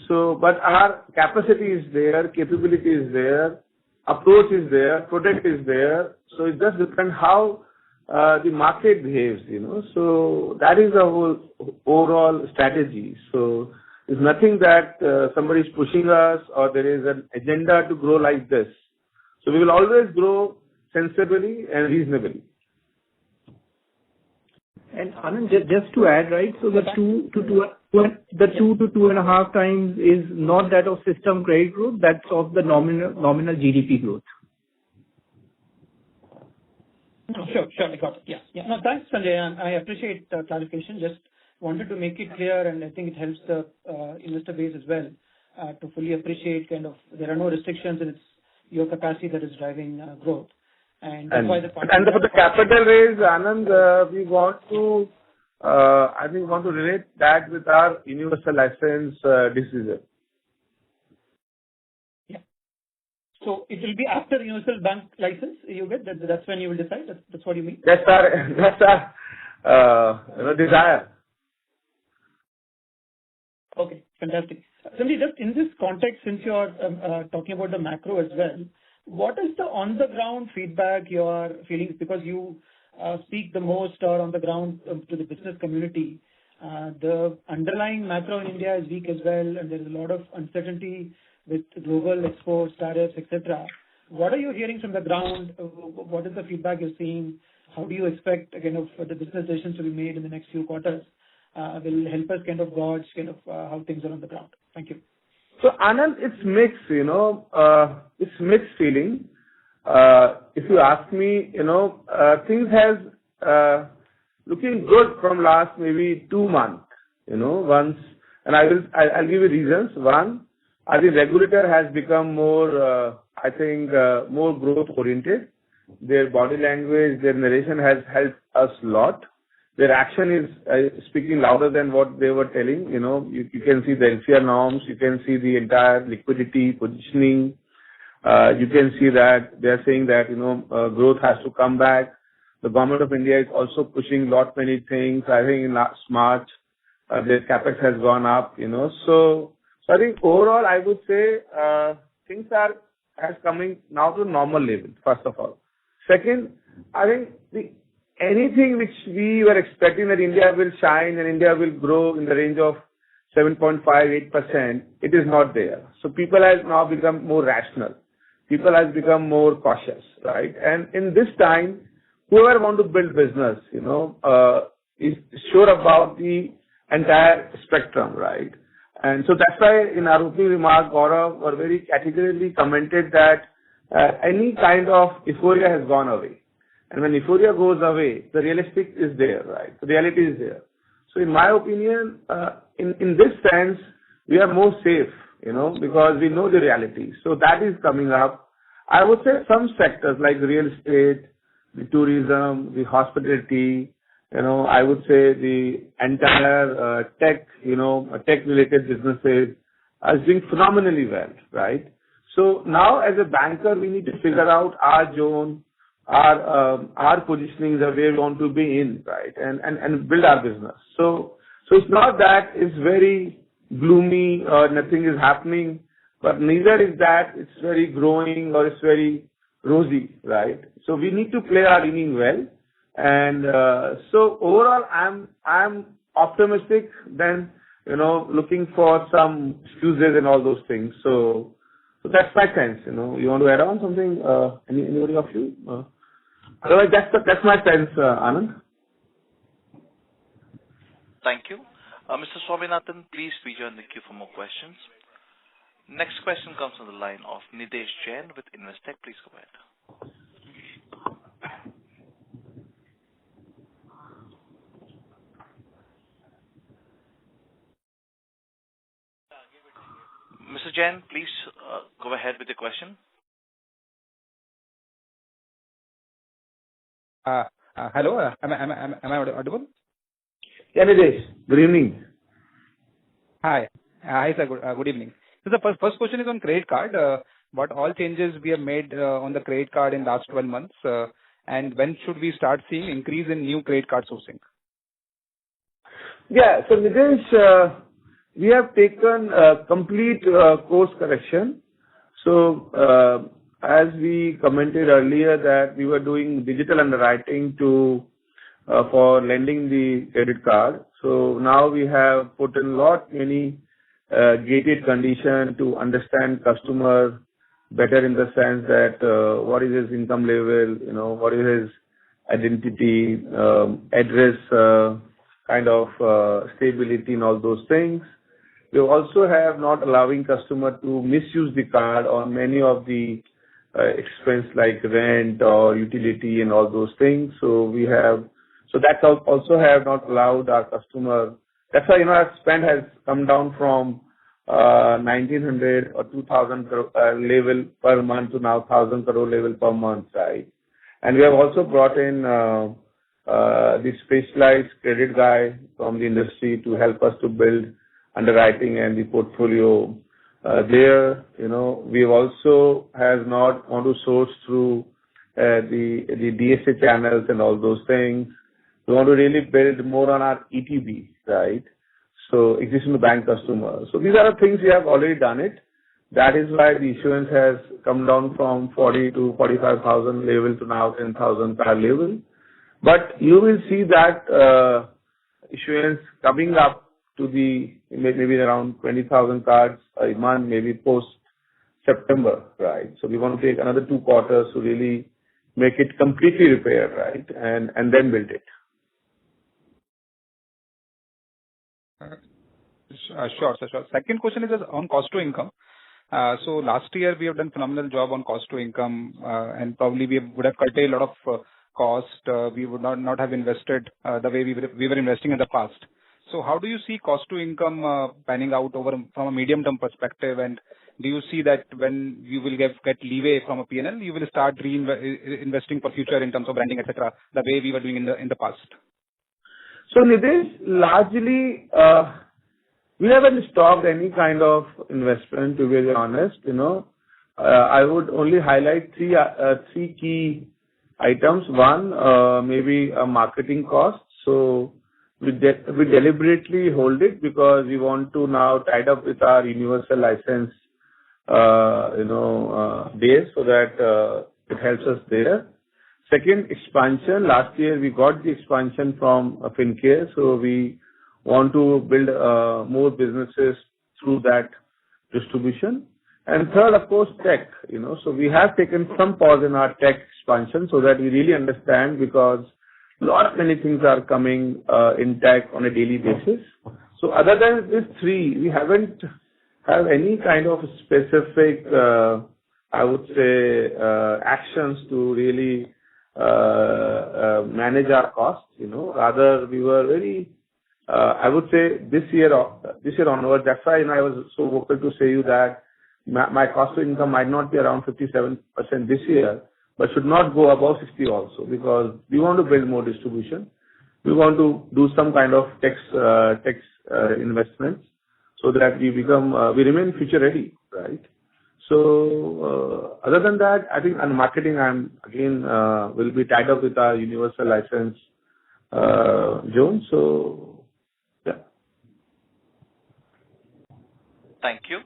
So, but our capacity is there, capability is there, approach is there, product is there. So it just depends how the market behaves, So that is the whole overall strategy. So it's nothing that somebody is pushing us or there is an agenda to grow like this. So we will always grow sensibly and reasonably. And Anand, just to add, right? So the 2 to 2.5 times is not that of system credit growth. That's of the nominal GDP growth. No, sure, I got it. Yeah. No, thanks, Sanjay, and I appreciate the clarification. Just wanted to make it clear, and I think it helps the investor base as well to fully appreciate there are no restrictions, and it's your capacity that is driving growth. And that's why for the capital raise, Anand, we want to, want to relate that with our universal license decision. So it will be after universal bank license you get, that's when you will decide? That's what you mean? That's our desire. Okay, fantastic. Sanjay, just in this context, since you are talking about the macro as well, what is the on-the-ground feedback you are feeling? Because you speak the most or on the ground to the business community. The underlying macro in India is weak as well, and there is a lot of uncertainty with global exports, tariffs, etc. What are you hearing from the ground? What is the feedback you're seeing? How do you expect the business decisions to be made in the next few quarters? Will help us gauge how things are on the ground. Thank you. So Anand, it's mixed, it's mixed feeling. If you ask me, things has looking good from last maybe 2 months, once, and I'll give you reasons. One, I think regulator has become more, more growth oriented. Their body language, their narration has helped us a lot. Their action is speaking louder than what they were telling. You can see the LCR norms, you can see the entire liquidity positioning. You can see that they are saying that, growth has to come back. The government of India is also pushing many things. I think in last March, their capex has gone up, So I think overall, I would say, things has coming now to normal level, first of all. Second, I think anything which we were expecting that India will shine and India will grow in the range of 7.5-8%, it is not there. So people have now become more rational. People have become more cautious, right? And in this time, whoever want to build business, is sure about the entire spectrum, right? And so that's why in our opening remark, Gaurav were very categorically commented that any kind of euphoria has gone away. And when euphoria goes away, the realistic is there, right? The reality is there. So in my opinion, in this sense, we are more safe, because we know the reality. So that is coming up. I would say some sectors like the real estate, the tourism, the hospitality, I would say the entire tech, tech-related businesses are doing phenomenally well, right? So now as a banker, we need to figure out our zone, our positioning, where we want to be in, right? And build our business. So it's not that it's very gloomy or nothing is happening, but neither is that it's very growing or it's very rosy, right? So we need to play our inning well. And so overall, I'm optimistic than, looking for some excuses and all those things. So that's my sense, You want to add on something, anybody of you? Otherwise, that's my sense, Anand. Thank you. Mr. Swaminathan, please rejoin the queue for more questions. Next question comes from the line of Nidesh Jain with Investec. Please go ahead. Mr. Jain, please go ahead with the question. Hello, am I audible? Yeah, Nidesh. Good evening. Hi, sir. Good evening. So the first question is on credit card. What all changes we have made on the credit card in last 12 months, and when should we start seeing increase in new credit card sourcing? Yeah. So Nidesh, we have taken complete course correction. So as we commented earlier that we were doing digital underwriting for lending the credit card. So now we have put in many gated condition to understand customer better in the sense that what is his income level, what is his identity, address, kind of stability and all those things. We also have not allowing customer to misuse the card on many of the expense like rent or utility and all those things. So that also have not allowed our customer. That's why, our spend has come down from 1,900 or 2,000 level per month to now 1,000 crore level per month, right? And we have also brought in the specialized credit guy from the industry to help us to build underwriting and the portfolio. We also have not want to source through the DSA channels and all those things. We want to really build more on our ETB, right? So existing to bank customers. So these are the things we have already done it. That is why the issuance has come down from 40 to 45,000 level to now 10,000 per level. But you will see that issuance coming up to the maybe around 20,000 cards a month, maybe post September, right? So we want to take another 2 quarters to really make it completely repaired, right? And then build it. Sure. Second question is on cost to income. So last year we have done phenomenal job on cost to income, and probably we would have cut a lot of cost. We would not have invested the way we were investing in the past. So how do you see cost to income panning out from a medium-term perspective? And do you see that when you will get leeway from a P&L, you will start investing for future in terms of branding, etc., the way we were doing in the past? So Nitesh, largely, we haven't stopped any kind of investment, to be very honest. I would only highlight three key items. One, maybe a marketing cost. So we deliberately hold it because we want to now tie up with our universal license, days, so that it helps us there. Second, expansion. Last year we got the expansion from FinCare, so we want to build more businesses through that distribution. And third, of course, tech. So we have taken some pause in our tech expansion so that we really understand, because many things are coming in tech on a daily basis. So other than these three, we haven't have any kind of specific, I would say, actions to really manage our costs. Rather we were very, I would say this year onwards. That's why I was so vocal to say you that my cost to income might not be around 57% this year, but should not go above 60 also, because we want to build more distribution. We want to do some kind of tax investments so that we remain future ready, right? So other than that, I think on marketing, will be tied up with our universal license zone. So yeah. Thank you.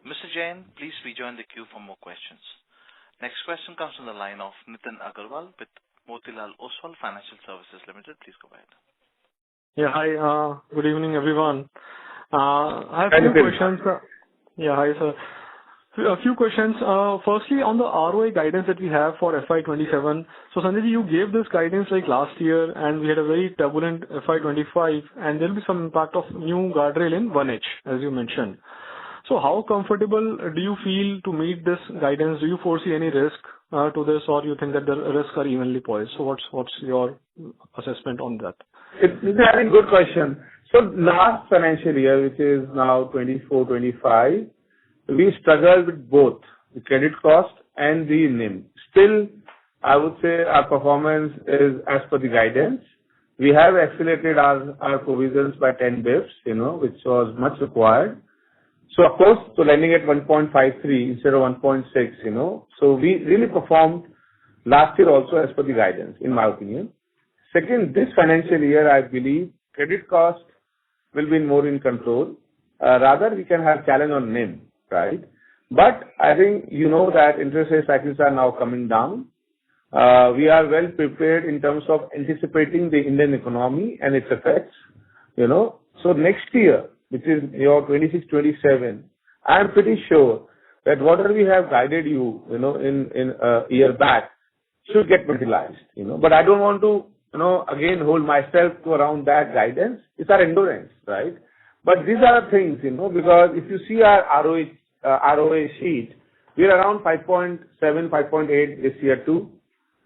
Mr. Jain, please rejoin the queue for more questions. Next question comes from the line of Nitin Agarwal with Motilal Oswal Financial Services Limited. Please go ahead. Yeah, hi. Good evening, everyone. I have a few questions. Yeah, hi, sir. A few questions. Firstly, on the ROA guidance that we have for FY27. So, Sanjay, you gave this guidance like last year, and we had a very turbulent FY25, and there will be some impact of new guardrail in 1H, as you mentioned. So how comfortable do you feel to meet this guidance? Do you foresee any risk to this, or you think that the risks are evenly poised? So what's your assessment on that? It's a very good question. So last financial year, which is now 24-25, we struggled with both the credit cost and the NIM. Still, I would say our performance is as per the guidance. We have accelerated our provisions by 10 bps, which was much required. So of course, lending at 1.53 instead of 1.6, so we really performed last year also as per the guidance, in my opinion. Second, this financial year, I believe credit cost will be more in control. Rather, we can have challenge on NIM, right? But I think that interest rate cycles are now coming down. We are well prepared in terms of anticipating the Indian economy and its effects, So next year, which is your 26-27, I am pretty sure that whatever we have guided you, in a year back should get utilized, But I don't want to, again hold myself to around that guidance. It's our endurance, right? But these are the things, because if you see our ROA sheet, we are around 5.7, 5.8 this year too.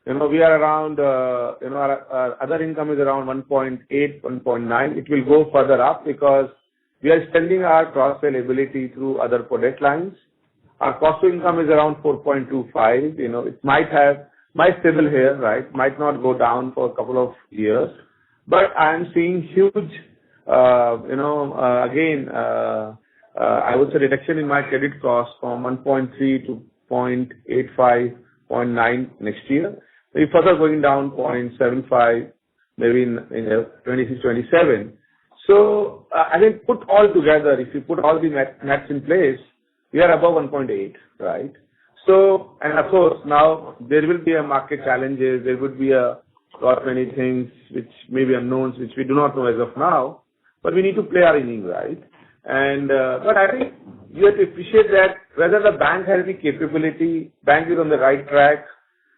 We are around, our other income is around 1.8, 1.9. It will go further up because we are extending our cross-sell ability through other product lines. Our cost to income is around 4.25. It might stable here, right? Might not go down for a couple of years. But I am seeing huge, I would say reduction in my credit cost from 1.3 to 0.85, 0.9 next year. Maybe further going down 0.75, maybe in 26-27. So I think put all together, if you put all the maths in place, we are above 1.8, right? So, and of course, now there will be a market challenges. There would be a lot many things which may be unknowns, which we do not know as of now. But we need to play our inning, right? And but I think you have to appreciate that whether the bank has the capability, bank is on the right track.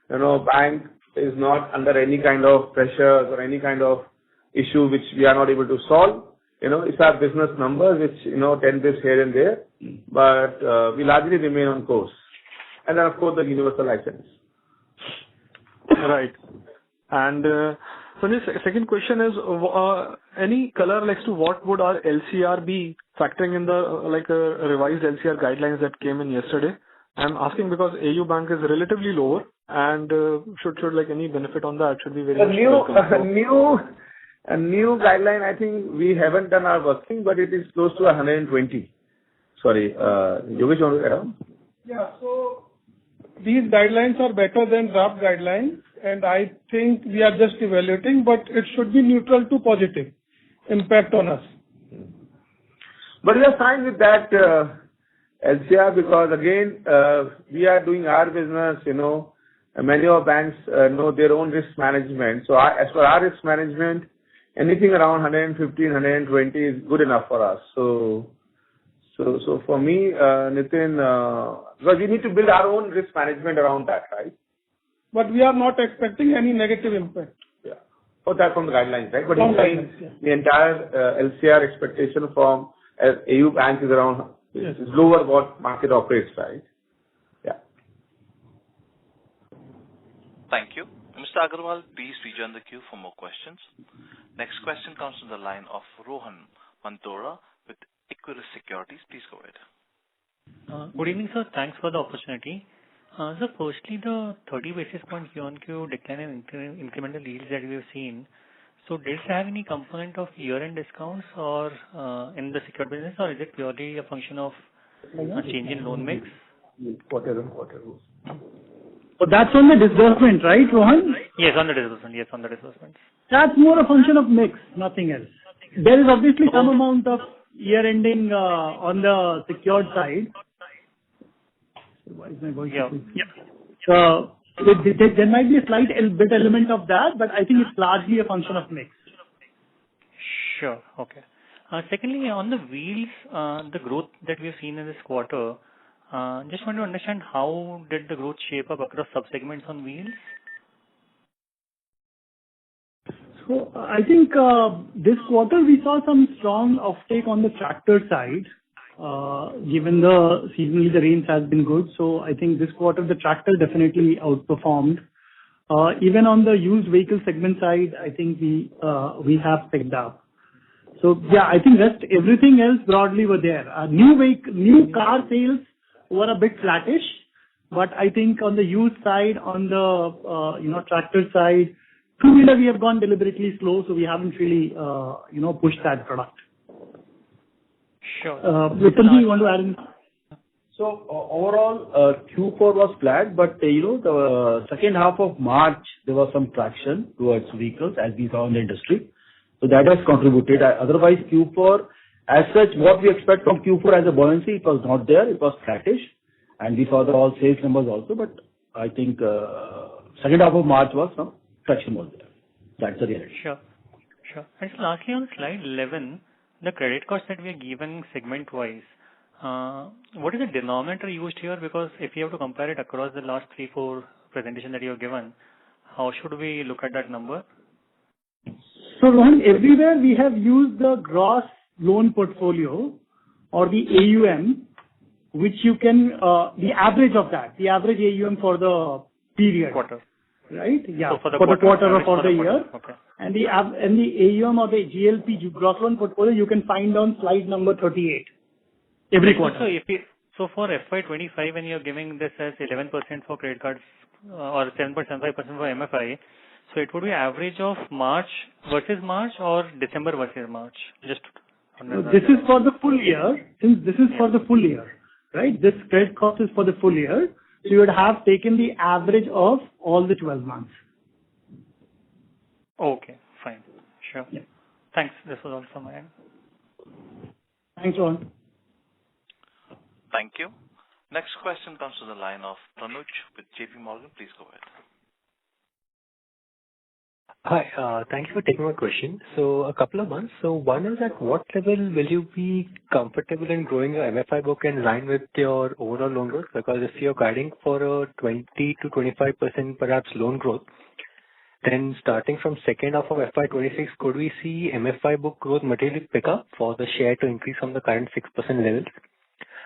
Bank is not under any kind of pressure or any kind of issue which we are not able to solve. It's our business numbers which, 10 bits here and there, but we largely remain on course. And then, of course, the universal license. Right. And So the second question is, any color as to what would our LCR be factoring in the revised LCR guidelines that came in yesterday? I'm asking because AU Bank is relatively lower, and should any benefit on that should be very much welcome. A new guideline, I think we haven't done our working, but it is close to 120. Sorry, Yogesh, you want to add on? Yeah. So these guidelines are better than draft guidelines, and I think we are just evaluating, but it should be neutral to positive impact on us. But we are fine with that LCR because again, we are doing our business, and many of banks know their own risk management. So as for our risk management, anything around 115, 120 is good enough for us. So for me, Nitin, because we need to build our own risk management around that, right? But we are not expecting any negative impact. Yeah. For that from the guidelines, right? But you're saying the entire LCR expectation from AU Bank is around is lower what market operates, right? Yeah. Thank you. Mr. Agarwal, please rejoin the queue for more questions. Next question comes from the line of Rohan Mantora with Equirus Securities. Please go ahead. Good evening, sir. Thanks for the opportunity. So firstly, the 30 basis point Q-on-Q decline in incremental yields that we have seen, so did it have any component of year-end discounts or in the secured business, or is it purely a function of a change in loan mix? Quarter on quarter. So that's on the disbursement, right, Rohan? Yes, on the disbursement. Yes, on the disbursement. That's more a function of mix, nothing else. There is obviously some amount of year-ending on the secured side. Why is my voice? So there might be a slight bit element of that, but I think it's largely a function of mix. Sure. Okay. Secondly, on the wheels, the growth that we have seen in this quarter, just want to understand how did the growth shape up across subsegments on wheels? So I think this quarter we saw some strong offtake on the tractor side. Given seasonally the rains has been good, so I think this quarter the tractor definitely outperformed. Even on the used vehicle segment side, I think we have picked up. So yeah, I think everything else broadly were there. New car sales were a bit flattish, but I think on the used side, on the tractor side, two-wheeler we have gone deliberately slow, so we haven't really pushed that product. Sure. Vitalji, you want to add in? So overall, Q4 was flat, but the second half of March there was some traction towards vehicles as we saw in the industry. So that has contributed. Otherwise, Q4, as such, what we expect from Q4 as a buoyancy, it was not there. It was flattish, and we saw the all sales numbers also. But I think second half of March was some traction was there. That's the reality. Sure. And so lastly, on slide 11, the credit cost that we are given segment-wise, what is the denominator used here? Because if you have to compare it across the last 3-4 presentations that you have given, how should we look at that number? So Rohan, everywhere we have used the gross loan portfolio or the AUM, which you can, the average of that, the average AUM for the period. Quarter. Right? Yeah. So for the quarter or for the year. Okay. And the AUM or the GLP, gross loan portfolio, you can find on slide number 38. Every quarter. So for FY25, when you're giving this as 11% for credit cards or 7.75% for MFI, so it would be average of March versus March or December versus March? Just this is for the full year. Since this is for the full year, right? This credit cost is for the full year. So you would have taken the average of all the 12 months. Okay, fine. Sure. Yeah. Thanks. This was all from my end. Thanks, Rohan. Thank you. Next question comes to the line of Tanuj with JP Morgan. Please go ahead. Hi, thank you for taking my question. So a couple of months. So one is, at what level will you be comfortable in growing your MFI book in line with your overall loan growth? Because if you're guiding for a 20 to 25% perhaps loan growth, then starting from second half of FY26, could we see MFI book growth materially pick up for the share to increase from the current 6% levels?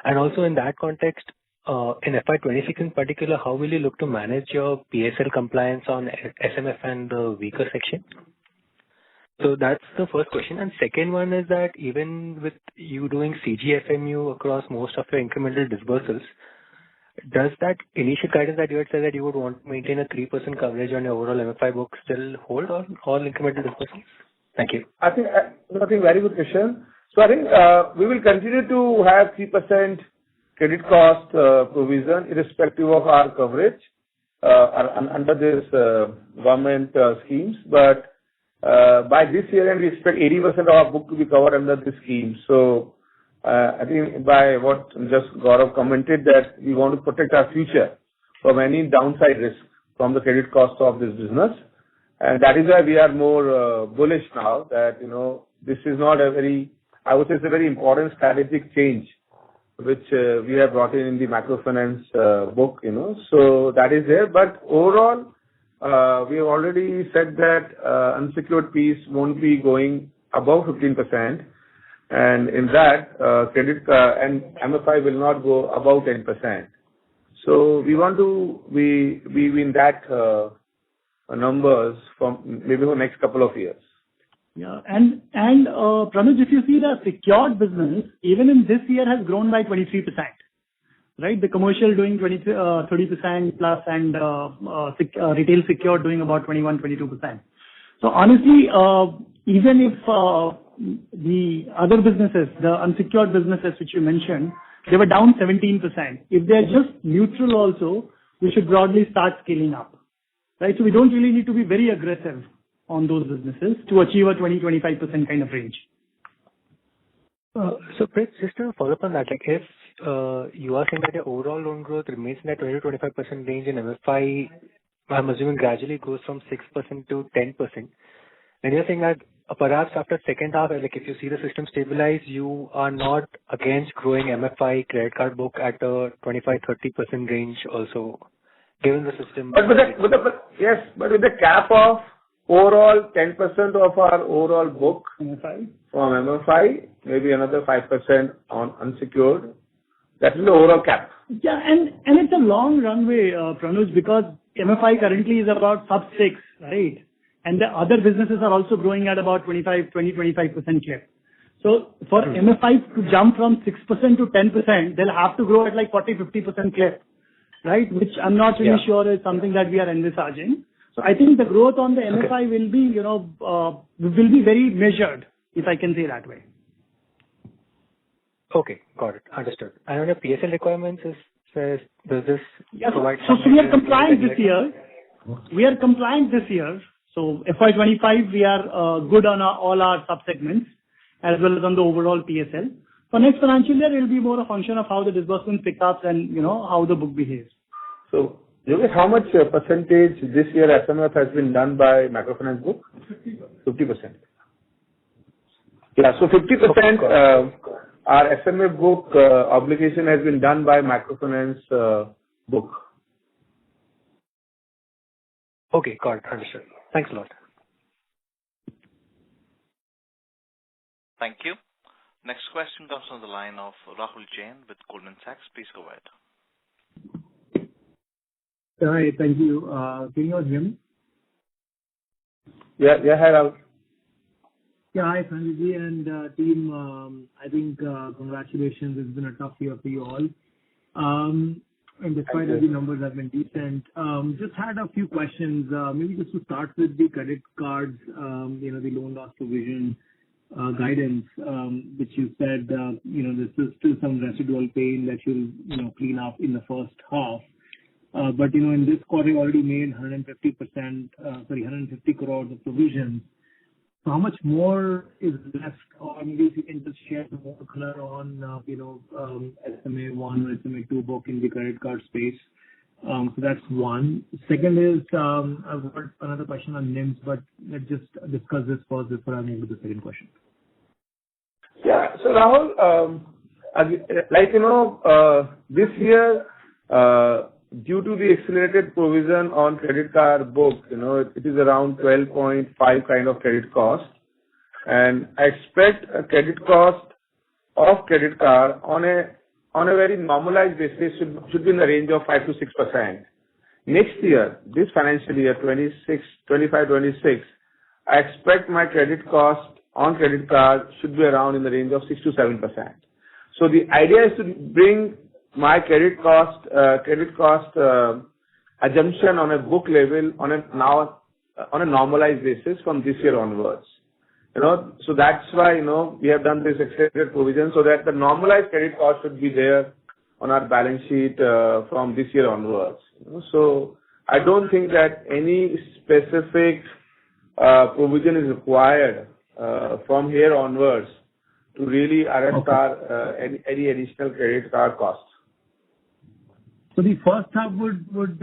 And also in that context, in FY26 in particular, how will you look to manage your PSL compliance on SMF and the weaker section? So that's the first question. And second one is that even with you doing CGFMU across most of your incremental disbursals, does that initial guidance that you had said that you would want to maintain a 3% coverage on your overall MFI book still hold on all incremental disbursals? Thank you. I think very good question. So I think we will continue to have 3% credit cost provision irrespective of our coverage under this government schemes. But by this year end, we expect 80% of our book to be covered under this scheme. So I think by what just Gaurav commented, that we want to protect our future from any downside risk from the credit cost of this business. And that is why we are more bullish now that, this is not a very, I would say it's a very important strategic change which we have brought in the microfinance book, So that is there. But overall, we have already said that unsecured piece won't be going above 15%. And in that, credit and MFI will not go above 10%. So we want to be in that numbers from maybe for next couple of years. Yeah. And Pranuj, if you see the secured business, even in this year has grown by 23%, right? The commercial doing 30% plus and retail secured doing about 21-22%. So honestly, even if the other businesses, the unsecured businesses which you mentioned, they were down 17%. If they're just neutral also, we should broadly start scaling up, right? So we don't really need to be very aggressive on those businesses to achieve a 20-25% kind of range. So, Prince, just to follow up on that, like if you are saying that your overall loan growth remains in that 20-25% range in MFI, I'm assuming gradually goes from 6% to 10%. And you're saying that perhaps after second half, like if you see the system stabilize, you are not against growing MFI credit card book at a 25-30% range also, given the system. But with the cap of overall 10% of our overall book from MFI, maybe another 5% on unsecured. That is the overall cap. Yeah, and it's a long runway, Pranuj, because MFI currently is about sub 6, right? And the other businesses are also growing at about 25% clip. So for MFI to jump from 6% to 10%, they'll have to grow at like 40-50% clip, right? Which I'm not really sure is something that we are envisaging. So I think the growth on the MFI will be very measured, if I can say that way. Okay, got it. Understood. And on your PSL requirements, does this provide? So we are compliant this year. So FY25, we are good on all our sub-segments as well as on the overall PSL. For next financial year, it will be more a function of how the disbursement picks up and, how the book behaves. So, Yogesh, how much percentage this year SMF has been done by microfinance book? 50%. Yeah, so 50% our SMF book obligation has been done by microfinance book. Okay, got it. Understood. Thanks a lot. Thank you. Next question comes from the line of Rahul Jain with Goldman Sachs. Please go ahead. Hi, thank you. Can you all hear me? Yeah, hi Rahul. Yeah, hi Sanjay and team. I think congratulations. It's been a tough year for you all. And despite that, the numbers have been decent. Just had a few questions. Maybe just to start with the credit cards, the loan loss provision guidance, which you said, there's still some residual pain that you'll clean up in the first half. But in this quarter, you already made 150 crores of provisions. So how much more is left? Or maybe if you can just share some more color on, SMA 1 or SMA 2 book in the credit card space. So that's one. Second is, I've got another question on NIMs, but let's just discuss this first before I move to the second question. Yeah. So Rahul, this year, due to the accelerated provision on credit card book, it is around 12.5 kind of credit cost. And I expect a credit cost of credit card on a very normalized basis should be in the range of 5 to 6%. Next year, this financial year, 25-26, I expect my credit cost on credit card should be around in the range of 6 to 7%. So the idea is to bring my credit cost assumption on a book level on a normalized basis from this year onwards. So that's why, we have done this accelerated provision so that the normalized credit cost should be there on our balance sheet from this year onwards. So I don't think that any specific provision is required from here onwards to really arrest our any additional credit card costs. So the first half would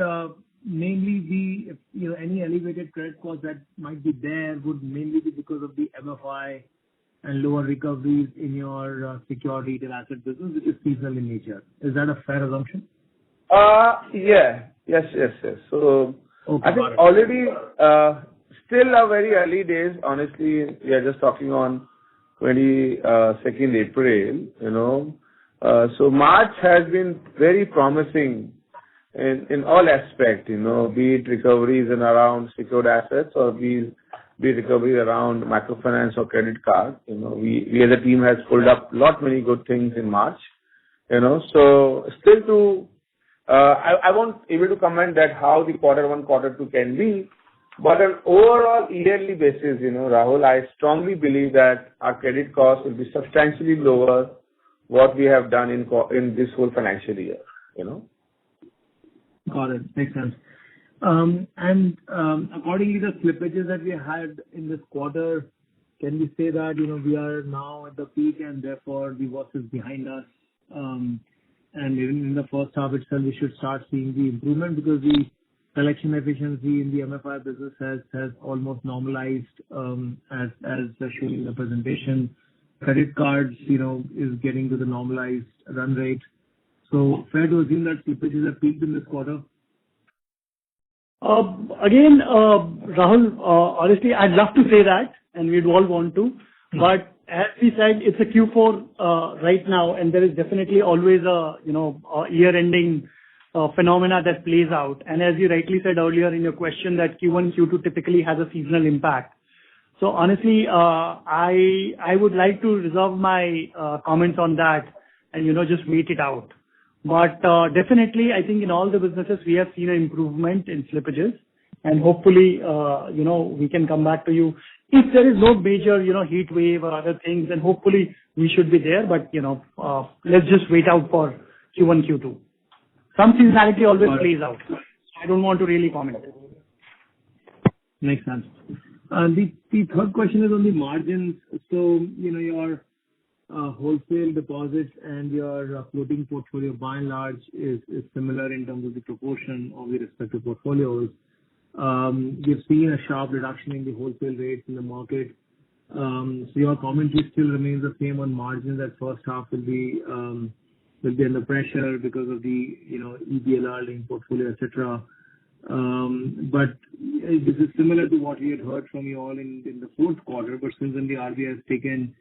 mainly be, any elevated credit costs that might be there would mainly be because of the MFI and lower recoveries in your secured retail asset business, which is seasonal in nature. Is that a fair assumption? Yeah. Yes. So I think already still a very early days. Honestly, we are just talking on 22nd April. So March has been very promising in all aspects, be it recoveries in around secured assets or be recoveries around microfinance or credit card. We as a team has pulled up many good things in March. So still to I won't able to comment that how the quarter 1, quarter 2 can be, but on overall yearly basis, Rahul, I strongly believe that our credit cost will be substantially lower what we have done in this whole financial year. Got it. Makes sense. And accordingly, the slippages that we had in this quarter, can we say that, we are now at the peak and therefore the worst is behind us? And even in the first half itself, we should start seeing the improvement because the collection efficiency in the MFI business has almost normalized, as shown in the presentation. Credit cards, is getting to the normalized run rate. So fair to assume that slippages have peaked in this quarter? Again, Rahul, honestly, I'd love to say that, and we'd all want to, but as we said, it's a Q4 right now, and there is definitely always a year-ending phenomena that plays out. And as you rightly said earlier in your question, that Q1, Q2 typically has a seasonal impact. So honestly, I would like to reserve my comments on that and just wait it out. But definitely, I think in all the businesses we have seen an improvement in slippages, and hopefully, we can come back to you. If there is no major, heat wave or other things, then hopefully we should be there. But let's just wait out for Q1, Q2. Some seasonality always plays out. I don't want to really comment. Makes sense. The third question is on the margins. So, your wholesale deposits and your floating portfolio by and large is similar in terms of the proportion of the respective portfolios. We've seen a sharp reduction in the wholesale rates in the market. So your commentary still remains the same on margins that first half will be under pressure because of the EBLR linked portfolio, etc. But this is similar to what we had heard from you all in the fourth quarter. But since then the RBI has taken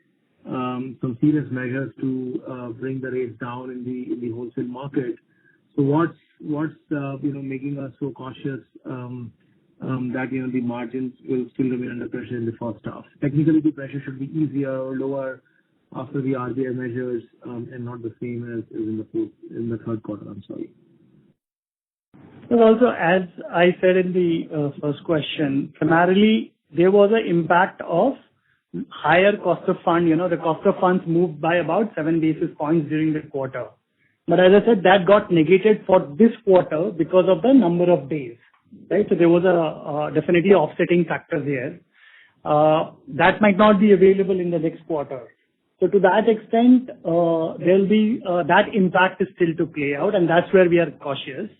some serious measures to bring the rates down in the wholesale market. So what's making us so cautious that the margins will still remain under pressure in the first half? Technically, the pressure should be easier or lower after the RBI measures, and not the same as in the third quarter. I'm sorry. Well, also, as I said in the first question, primarily there was an impact of higher cost of fund. The cost of funds moved by about 7 basis points during the quarter. But as I said, that got negated for this quarter because of the number of days, right? So there was a definitely offsetting factor there. That might not be available in the next quarter. So to that extent, there'll be that impact is still to play out, and that's where we are cautious.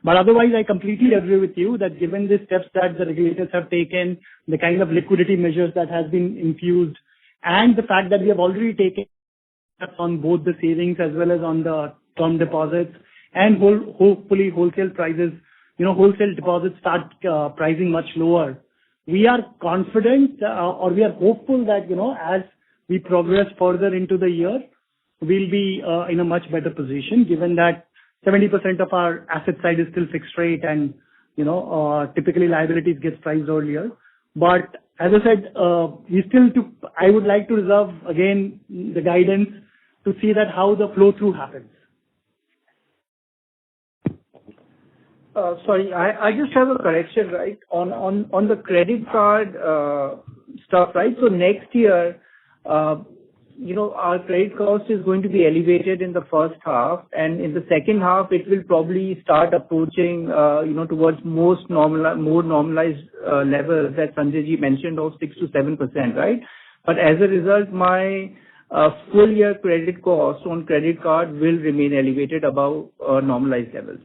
But otherwise, I completely agree with you that given the steps that the regulators have taken, the kind of liquidity measures that has been infused, and the fact that we have already taken steps on both the savings as well as on the term deposits, and hopefully wholesale prices, wholesale deposits start pricing much lower. We are confident or we are hopeful that, as we progress further into the year, we'll be in a much better position given that 70% of our asset side is still fixed rate and, typically liabilities gets priced earlier. But as I said, I would like to reserve again the guidance to see that how the flow through happens. Sorry, I just have a correction, right? On the credit card stuff, right? So next year, our credit cost is going to be elevated in the first half, and in the second half, it will probably start approaching, towards more normalized levels that Sanjay ji mentioned of 6 to 7%, right? But as a result, my full year credit cost on credit card will remain elevated above normalized levels.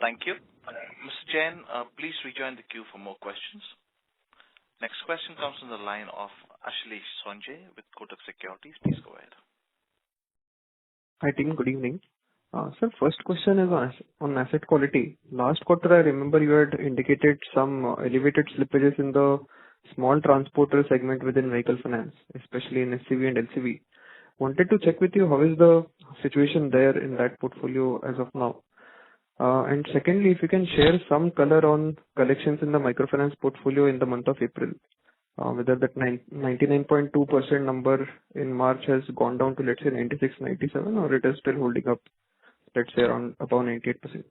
Thank you. Mr. Jain, please rejoin the queue for more questions. Next question comes from the line of Ashlesh Sonje with Kotak Securities. Please go ahead. Hi, team. Good evening. Sir, first question is on asset quality. Last quarter, I remember you had indicated some elevated slippages in the small transporter segment within vehicle finance, especially in SCV and LCV. Wanted to check with you, how is the situation there in that portfolio as of now? And secondly, if you can share some color on collections in the microfinance portfolio in the month of April, whether that 99.2% number in March has gone down to, let's say, 96, 97, or it is still holding up, let's say, around above 98%.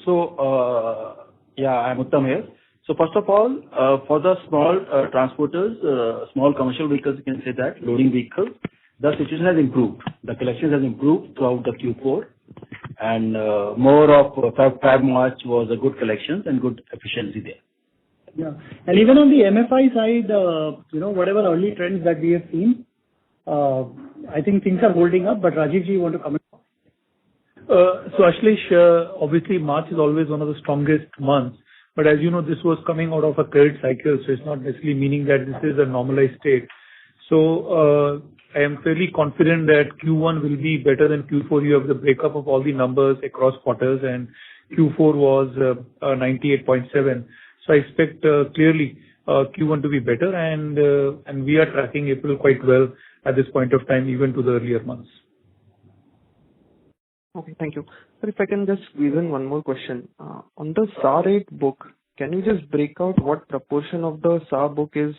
So, I'm Uttam here. So first of all, for the small transporters, small commercial vehicles, you can say that, loading vehicles, the situation has improved. The collections has improved throughout the Q4, and more of Feb March was a good collections and good efficiency there. Yeah, and even on the MFI side, whatever early trends that we have seen, I think things are holding up. But Rajiv ji, you want to comment? So Ashlesh, obviously March is always one of the strongest months. But as you know, this was coming out of a credit cycle, so it's not necessarily meaning that this is a normalized state. So I am fairly confident that Q1 will be better than Q4. You have the breakup of all the numbers across quarters, and Q4 was 98.7. So I expect clearly Q1 to be better, and we are tracking April quite well at this point of time, even to the earlier months. Okay, thank you. Sir, if I can just squeeze in one more question. On the SA rate book, can you just break out what proportion of the SA book is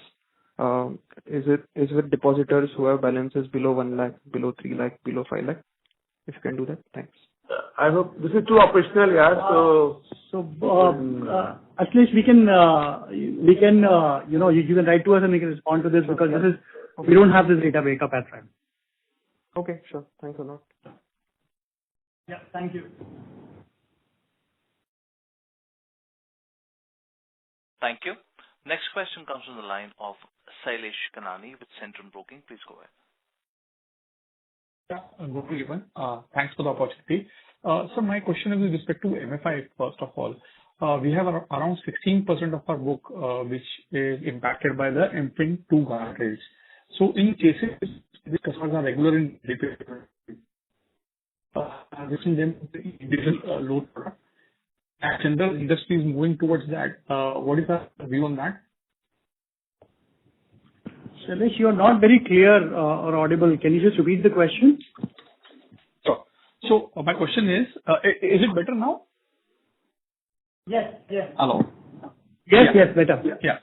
with depositors who have balances below 1 lakh, below 3 lakh, below 5 lakh? If you can do that, thanks. I hope this is too operational, Ashlesh, you can write to us and we can respond to this, because we don't have this data breakup at time. Okay, sure. Thanks a lot. Yeah, thank you. Thank you. Next question comes from the line of Sailesh Kanani with Centrum Broking. Please go ahead. Yeah, good evening. Thanks for the opportunity. So my question is with respect to MFI, first of all. We have around 16% of our book which is impacted by the MFIN 2 guardrails. So in cases these customers are regular in repayment, wishing them the individual loan product, and general industry is moving towards that. What is our view on that? Sailesh, you are not very clear or audible. Can you just repeat the question? Sure. So my question is it better now? Yes. Hello. Yes, better. Yeah.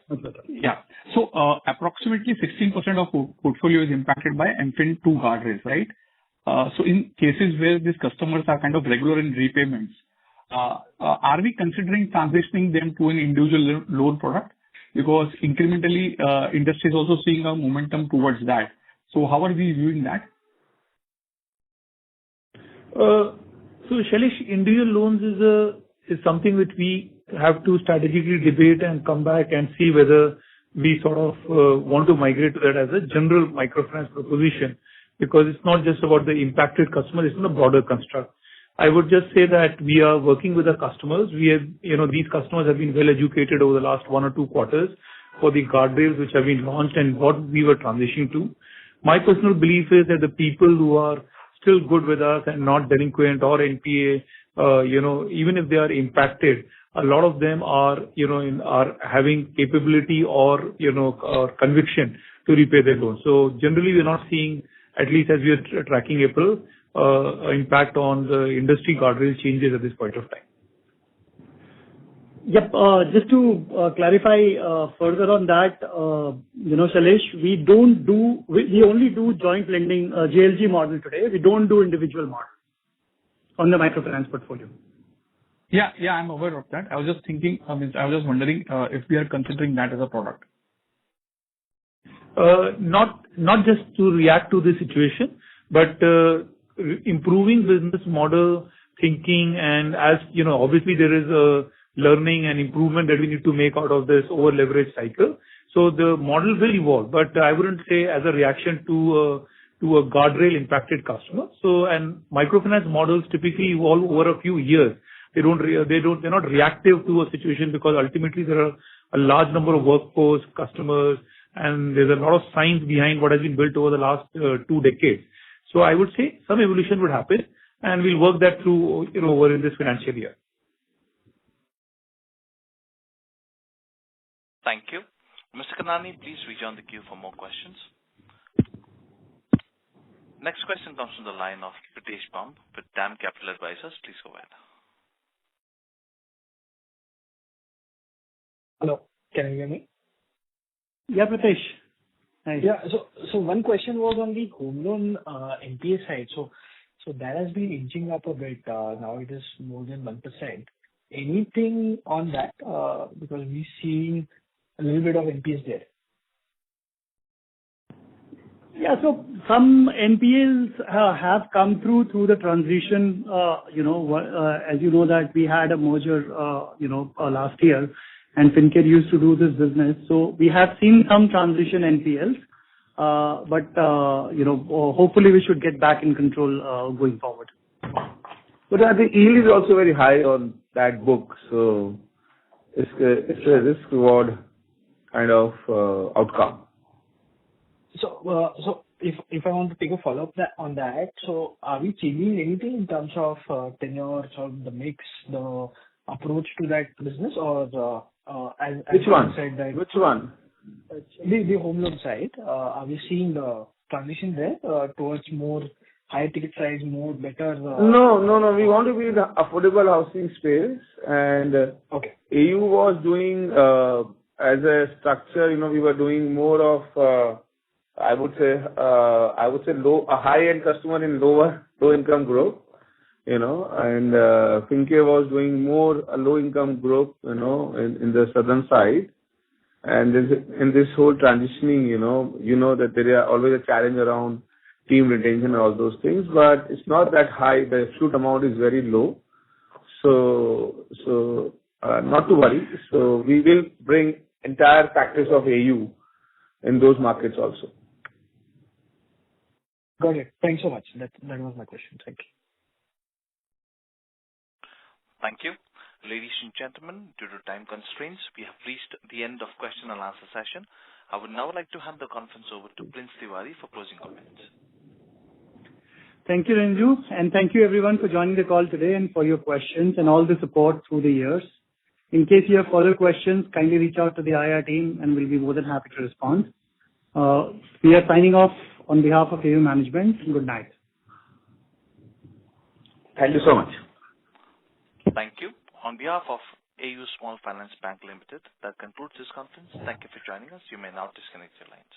Yeah. So approximately 16% of portfolio is impacted by MFIN 2 guardrails, right? So in cases where these customers are kind of regular in repayments, are we considering transitioning them to an individual loan product? Because incrementally, industry is also seeing a momentum towards that. So how are we viewing that? So Shailesh, individual loans is something which we have to strategically debate and come back and see whether we sort of want to migrate to that as a general microfinance proposition, because it's not just about the impacted customer, it's in a broader construct. I would just say that we are working with the customers. We have, these customers have been well educated over the last 1 or 2 quarters for the guardrails which have been launched and what we were transitioning to. My personal belief is that the people who are still good with us and not delinquent or NPA, even if they are impacted, a lot of them are having capability or conviction to repay their loans. So generally, we're not seeing, at least as we are tracking April, impact on the industry guardrail changes at this point of time. Yep. Just to clarify further on that, Shailesh, we only do joint lending, JLG model today. We don't do individual model on the microfinance portfolio. Yeah, I'm aware of that. I was just thinking, I was just wondering if we are considering that as a product. Not just to react to the situation, but improving business model thinking, and as you know, obviously there is a learning and improvement that we need to make out of this over leverage cycle. So the model will evolve, but I wouldn't say as a reaction to a guardrail impacted customer. So, and microfinance models typically evolve over a few years. They're not reactive to a situation, because ultimately there are a large number of workforce customers, and there's a lot of science behind what has been built over the last 2 decades. So I would say some evolution would happen, and we'll work that through, over in this financial year. Thank you. Mr. Kanani, please rejoin the queue for more questions. Next question comes from the line of Pritesh Bumb with DAM Capital Advisors. Please go ahead. Hello, can you hear me? Yeah, Pritesh. Nice. Yeah. So one question was on the home loan NPA side. So that has been inching up a bit. Now it is more than 1%. Anything on that? Because we've seen a little bit of NPAs there. Yeah, so some NPAs have come through the transition. As you know that we had a merger, last year, and FinCare used to do this business. So we have seen some transition NPLs, but hopefully we should get back in control going forward. But I think yield is also very high on that book, so it's a risk reward kind of outcome. So if I want to take a follow-up on that, so are we changing anything in terms of tenure or the mix, the approach to that business, or as Which one? You said that Which one? The home loan side, are we seeing the transition there towards more higher ticket size, more better? No. We want to be in the affordable housing space, and AU was doing as a structure. We were doing more of I would say a high-end customer in low-income group, and FinCare was doing more a low-income group, in the southern side. And in this whole transitioning, that there are always a challenge around team retention and all those things, but it's not that high. The absolute amount is very low. So not to worry. So we will bring entire practice of AU in those markets also. Got it. Thanks so much. That was my question. Thank you. Thank you. Ladies and gentlemen, due to time constraints, we have reached the end of question and answer session. I would now like to hand the conference over to Prince Tiwari for closing comments. Thank you, Renju, and thank you everyone for joining the call today and for your questions and all the support through the years. In case you have further questions, kindly reach out to the IR team and we'll be more than happy to respond. We are signing off on behalf of AU management. Good night. Thank you so much. Thank you. On behalf of AU Small Finance Bank Limited, that concludes this conference. Thank you for joining us. You may now disconnect your lines.